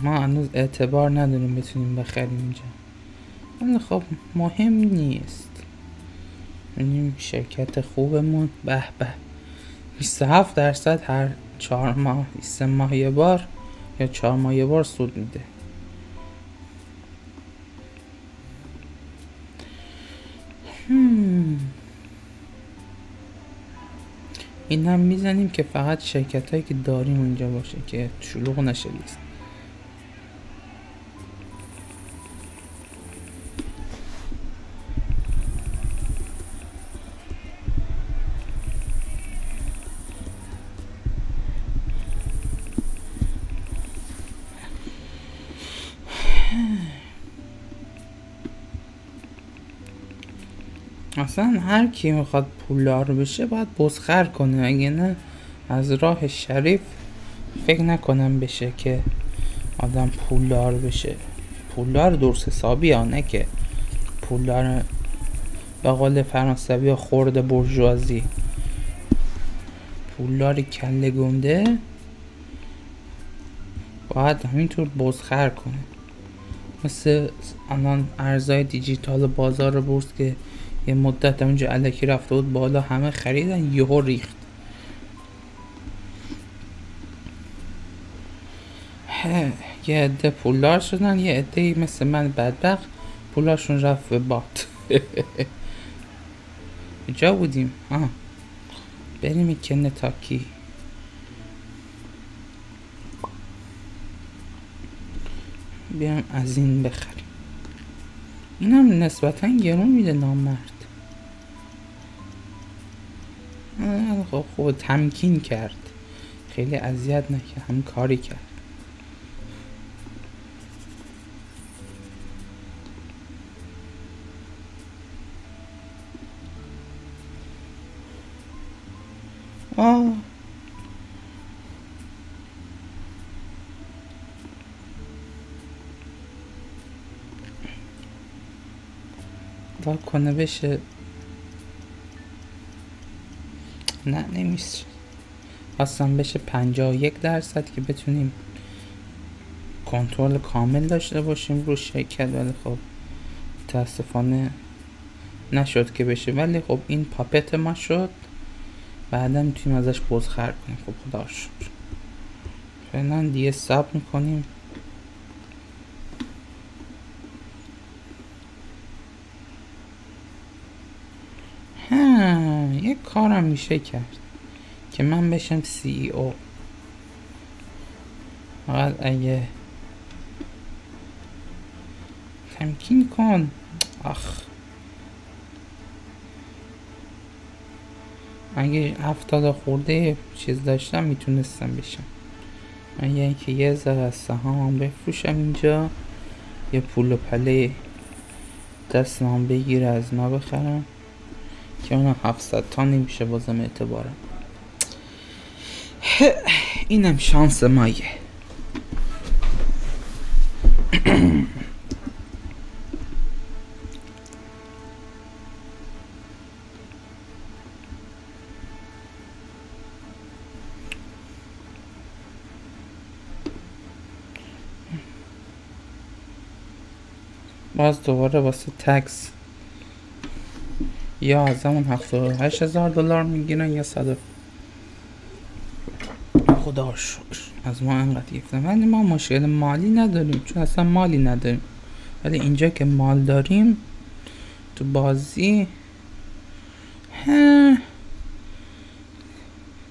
ما هنوز اعتبار نداریم بتونیم بخریم اینجا، ولی خب مهم نیست. ببینیم شرکت خوبمون به 27% هر 4 ماه 3 ماه یه بار یا 4 ماه یه بار سود میده. این هم میزنیم که فقط شرکت هایی که داریم اونجا باشه که شلوغ نشه لیست. اصلا هر کی میخواد پولدار بشه باید بزخر کنه، اگه نه از راه شریف فکر نکنم بشه که آدم پولدار بشه. پولدار درست حسابی ها، نه که پولدار به قول فرانسوی خورد برجوازی. پولدار کله گنده باید همینطور بزخر کنه، مثل الان ارزهای دیجیتال بازار بورس که یه مدت اونجا الکی رفته بود بالا، همه خریدن یهو ریخت. یه عده پولدار شدن، یه عده مثل من بدبخت پولاشون رفت به بات. کجا بودیم؟ بریم کنتاکی. بیام از این بخریم. اینم نسبتا گرون میده نامرد. خب تمکین کرد، خیلی اذیت نکرد، هم کاری کرد. کنه بشه. نه نمیشه، خواستم بشه 51% که بتونیم کنترل کامل داشته باشیم رو شرکت، ولی خب متاسفانه نشد که بشه. ولی خب این پاپت ما شد، بعدا میتونیم ازش بزخر کنیم. خب خدا رو شکر. فعلا دیگه صبر میکنیم. یک کارم میشه کرد که من بشم CEO. فقط اگه تمکین کن. اگه 70 خورده چیز داشتم میتونستم بشم. اگه اینکه یه ذره از سهامم بفروشم اینجا، یه پول و پله دستم بگیره از ما بخرم که اونم 700 تا نمیشه بازم اعتبارم. اینم شانس مایه. باز دوباره واسه تکس یا از همون 78,000 دلار میگیرن یا 100. خدا شکر از ما انقدر گرفتن، ولی ما مشکل مالی نداریم چون اصلا مالی نداریم. ولی اینجا که مال داریم تو بازی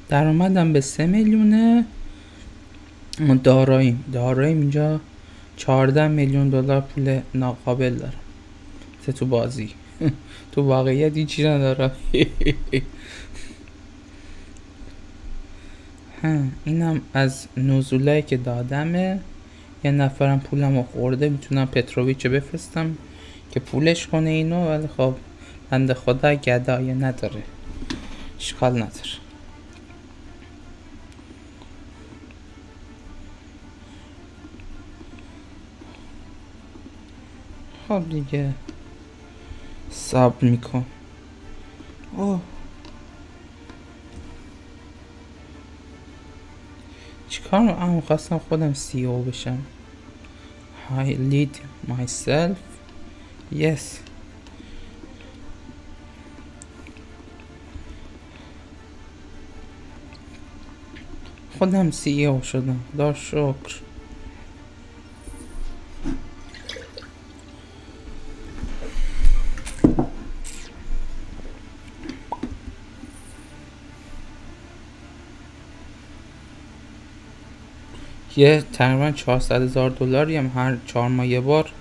درآمدم به 3 میلیونه. داراییم اینجا 14 میلیون دلار پول ناقابل دارم تو بازی. تو واقعیت هیچی ندارم. اینم از نزولایی که دادمه. یه نفرم پولمو خورده، میتونم پتروویچو بفرستم که پولش کنه اینو، ولی خب بنده خدا گدایه نداره، اشکال نداره. خب دیگه صبر میکن. اوه چیکار من خواستم خودم CEO بشم. I lead myself. Yes. خودم CEO شدم، خدا شکر. یه تقریبا 400,000 دلاری هم هر 4 ماه یه بار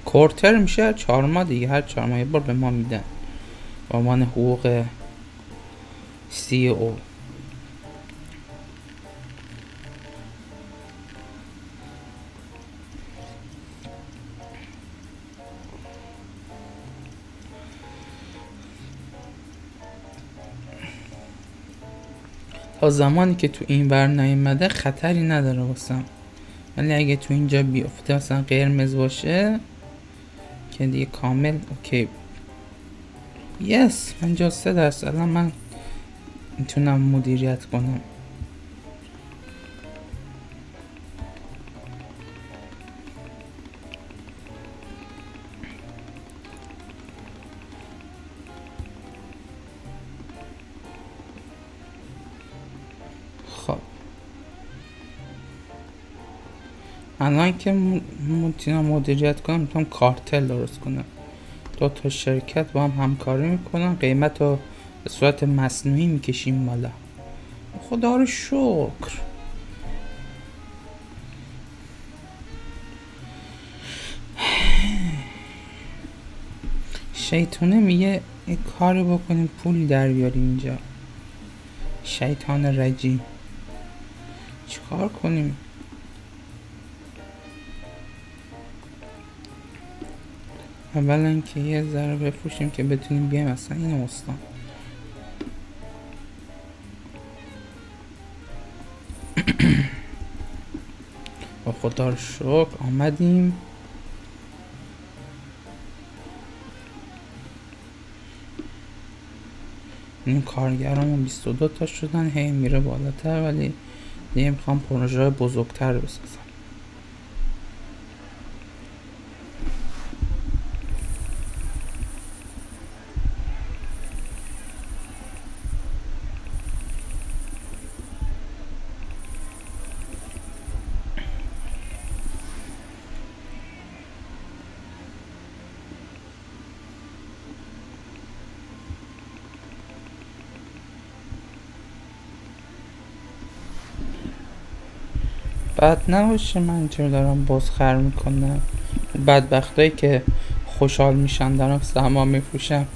کورتر میشه، 4 ماه دیگه هر 4 ماه یه بار به ما میدن به عنوان حقوق CEO. تا زمانی که تو این ور نیومده خطری نداره واسم، ولی اگه تو اینجا بیفته مثلا قرمز باشه که دیگه کامل اوکی. یس 53% الان من میتونم مدیریت کنم. خب الان که میتونم مدیریت کنم، میتونم کارتل درست کنم. 2 تا شرکت با هم همکاری میکنن، قیمت رو به صورت مصنوعی میکشیم بالا. خدا رو شکر. شیطونه میگه یک کاری بکنیم پول در بیاریم اینجا. شیطان رجیم چیکار کنیم؟ اولا که یه ذره بفروشیم که بتونیم بیایم اصلا این استان. با خدا رو شکر آمدیم. این کارگرامون 22 تا شدن، هی میره بالاتر، ولی دیگه میخوام پروژه بزرگتر بسازم. بعد نباشه من اینطور دارم بازخر میکنم. بدبختایی که خوشحال میشن دارم سهام میفروشم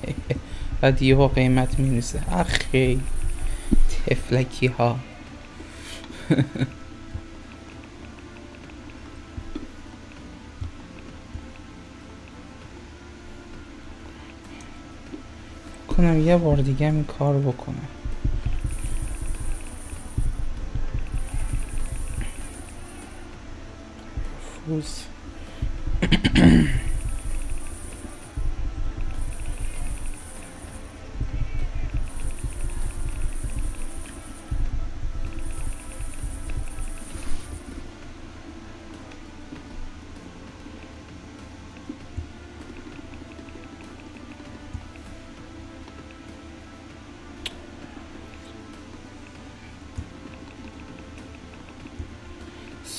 بعد یهو قیمت میریزه. اخی تفلکی ها. کنم یه بار دیگه این کار بکنم. فوز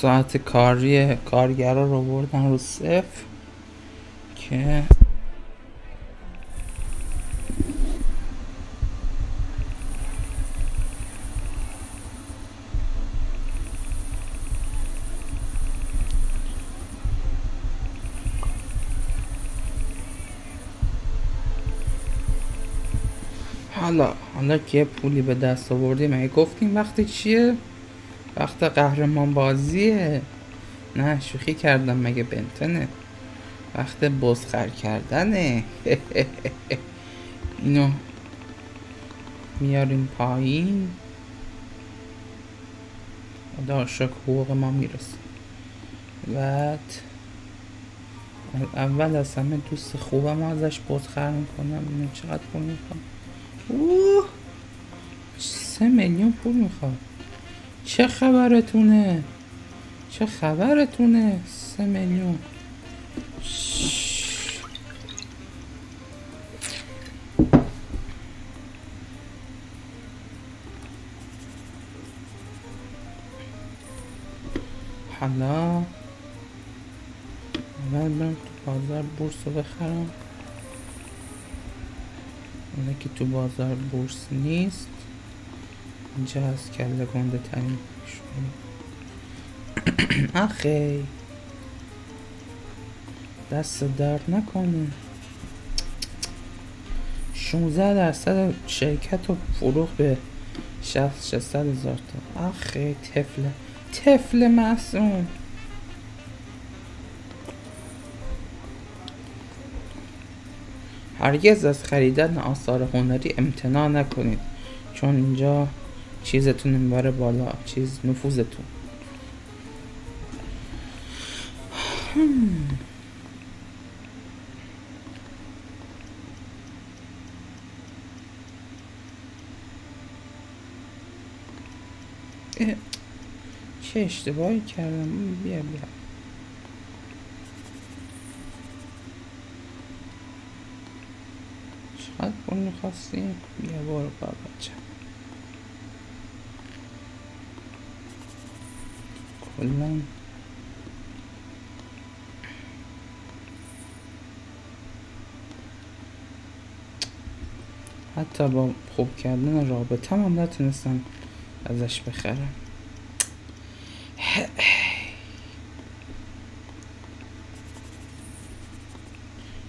ساعت کاری کارگرا رو بردن رو صفر که حالا که پولی به دست آوردیم مگه گفتیم وقت چیه؟ وقت قهرمان بازیه. نه شوخی کردم، مگه بنتنه؟ وقت بزخر کردنه. اینو میاریم پایین. خدا شکر حقوق ما میرسه. بعد اول از همه دوست خوبم ازش بزخر میکنم. اینو چقدر پول میخوام؟ 3 میلیون پول میخواد. چه خبرتونه؟ 3 میلیون. حالا اول برم تو بازار بورس رو بخرم. حالا که تو بازار بورس نیست، اینجا هست کله گنده ترین. آخی دست درد نکنه. 16% شرکت رو فروخت به 600,000 تا. آخی طفل معصوم. هرگز از خریدن آثار هنری امتناع نکنید، چون اینجا چیزتون میبره بالا، نفوذتون. چه اشتباهی کردم؟ بیا چقدر پول میخواستی؟ بیا برو بچه. کلن حتی با خوب کردن رابطه هم نتونستم ازش بخرم.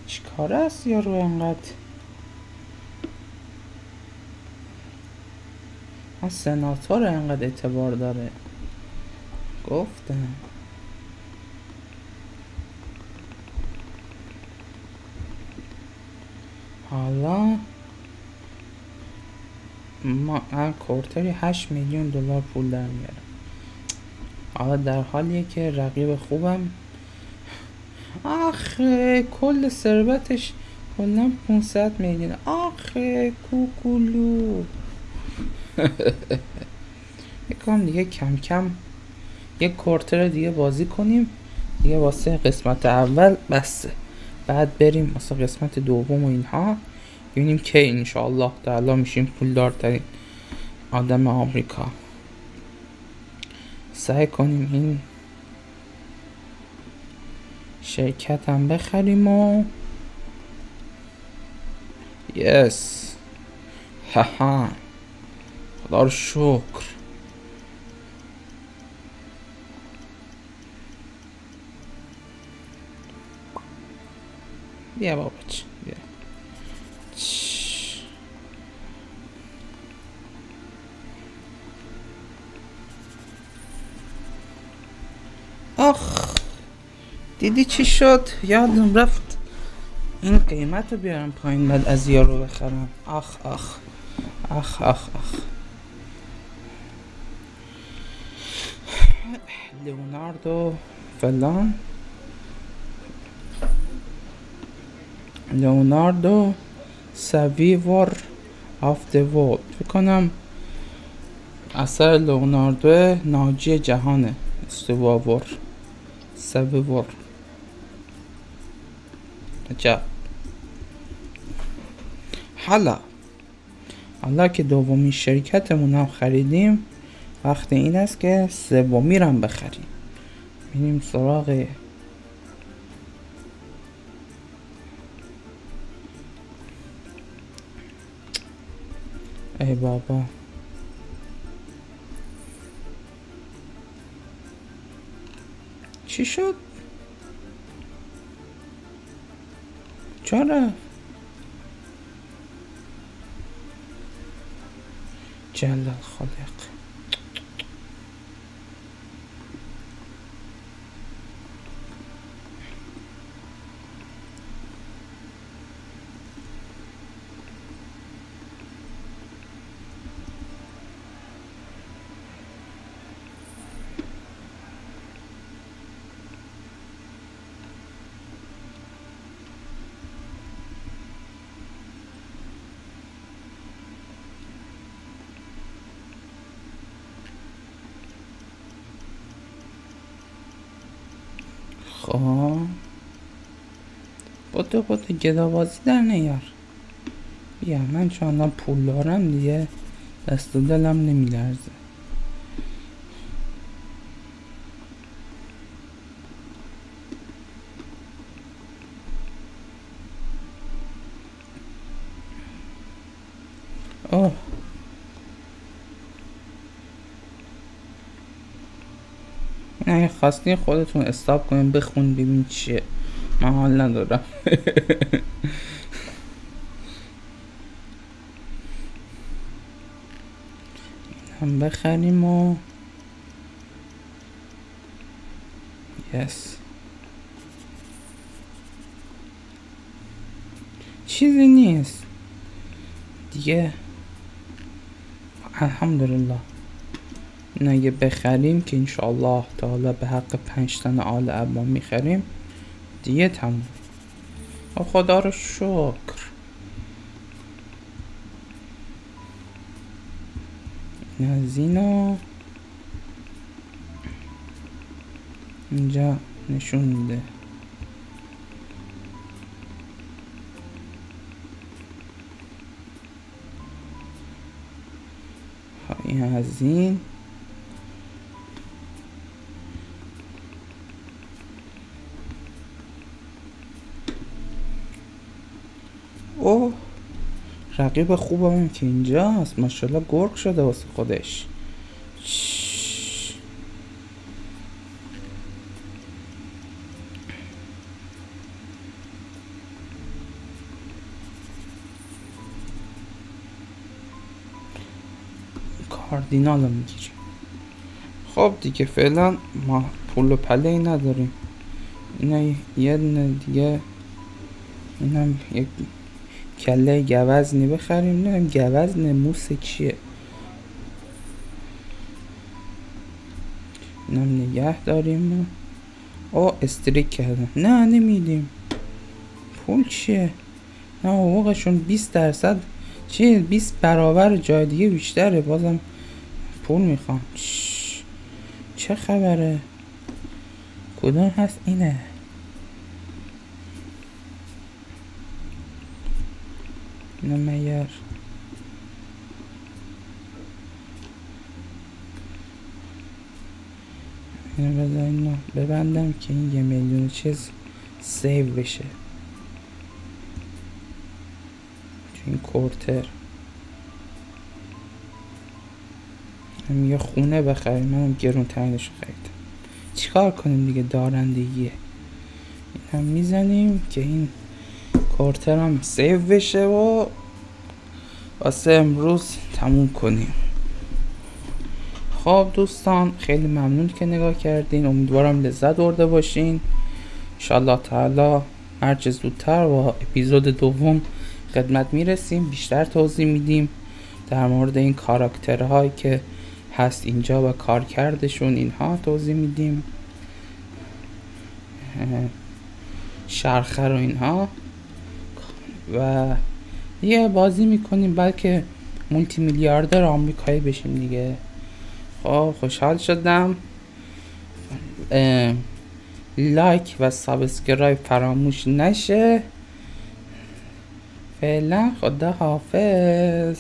چیکاره است یارو انقدر؟ سناتور انقدر اعتبار داره. گفتم حالا ما کورتری 8 میلیون دلار پول در میارم. حالا در حالیه که رقیب خوبم آخه کل ثروتش کلا 500 میلیون. آخه کوکولو. یکم دیگه کم کم یک کوارتر دیگه بازی کنیم دیگه واسه قسمت اول بسه. بعد بریم واسه قسمت دوم و اینها، ببینیم که انشاءالله تعالی میشیم پولدارترین آدم آمریکا. سعی کنیم این شرکت هم بخریم و یس. هاها خدا رو شکر. بیا بابا بیا. آخ دیدی چی شد؟ یادم رفت این قیمت رو بیارم پایین بعد از یارو بخرم. آخ آخ آخ آخ آخ. لئوناردو فلان، لئوناردو سویور آف د ورلد. فکر کنم اثر لئوناردو ناجی جهانه. سویور عجب. حالا که دومین شرکتمون هم خریدیم، وقت این است که سومی رو هم بخریم. میریم سراغ ای بابا چی شد؟ چرا؟ جل الخالق. خب با تو گدابازی در نیار. بیا من چون الان پول دارم دیگه دست و دلم نمیلرزه. اوه اگه خواستین خودتون استاپ کنین بخون ببین چیه. من حال ندارم. هم بخریم و یس چیزی نیست دیگه. الحمدلله این اگه بخریم که انشاءالله تعالی به حق 5 تن آل ابا میخریم دیگه تموم. خدا رو شکر. این از اینا اینجا نشون میده. این از این اوه رقیب خوبم که اینجاست. ماشاءالله گرگ شده واسه خودش. کاردینال رو میگیریم. خب دیگه فعلا ما پول و پله ای نداریم. اینا یه دونه دیگه اینم یک کله گوزنی بخریم. نه گوزن موس چیه؟ اینم نگه داریم. او استریک کردم. نه نمیدیم. پول چیه؟ نه حقوقشون 20% چیه؟ 20 برابر جای دیگه بیشتره. بازم پول میخوام. چه خبره؟ کدوم هست اینه؟ اینو مگر اینو بذار اینو ببندم که این 1 میلیون چیز سیو بشه تو این کوارتر. هم یه خونه بخریم. منم گرون ترینش خریدم. چیکار کنیم دیگه؟ دارندگیه. این هم میزنیم که این کوارتر هم سیو بشه و واسه امروز تموم کنیم. خب دوستان خیلی ممنون که نگاه کردین. امیدوارم لذت برده باشین. انشالله تعالی هرچه زودتر با اپیزود دوم خدمت میرسیم. بیشتر توضیح میدیم در مورد این کاراکترهایی که هست اینجا و کارکردشون. اینها توضیح میدیم. شرخه رو اینها و یه بازی میکنیم بلکه مولتی میلیاردر آمریکایی بشیم دیگه. خب خوشحال شدم. لایک و سابسکرایب فراموش نشه. فعلا خدا حافظ.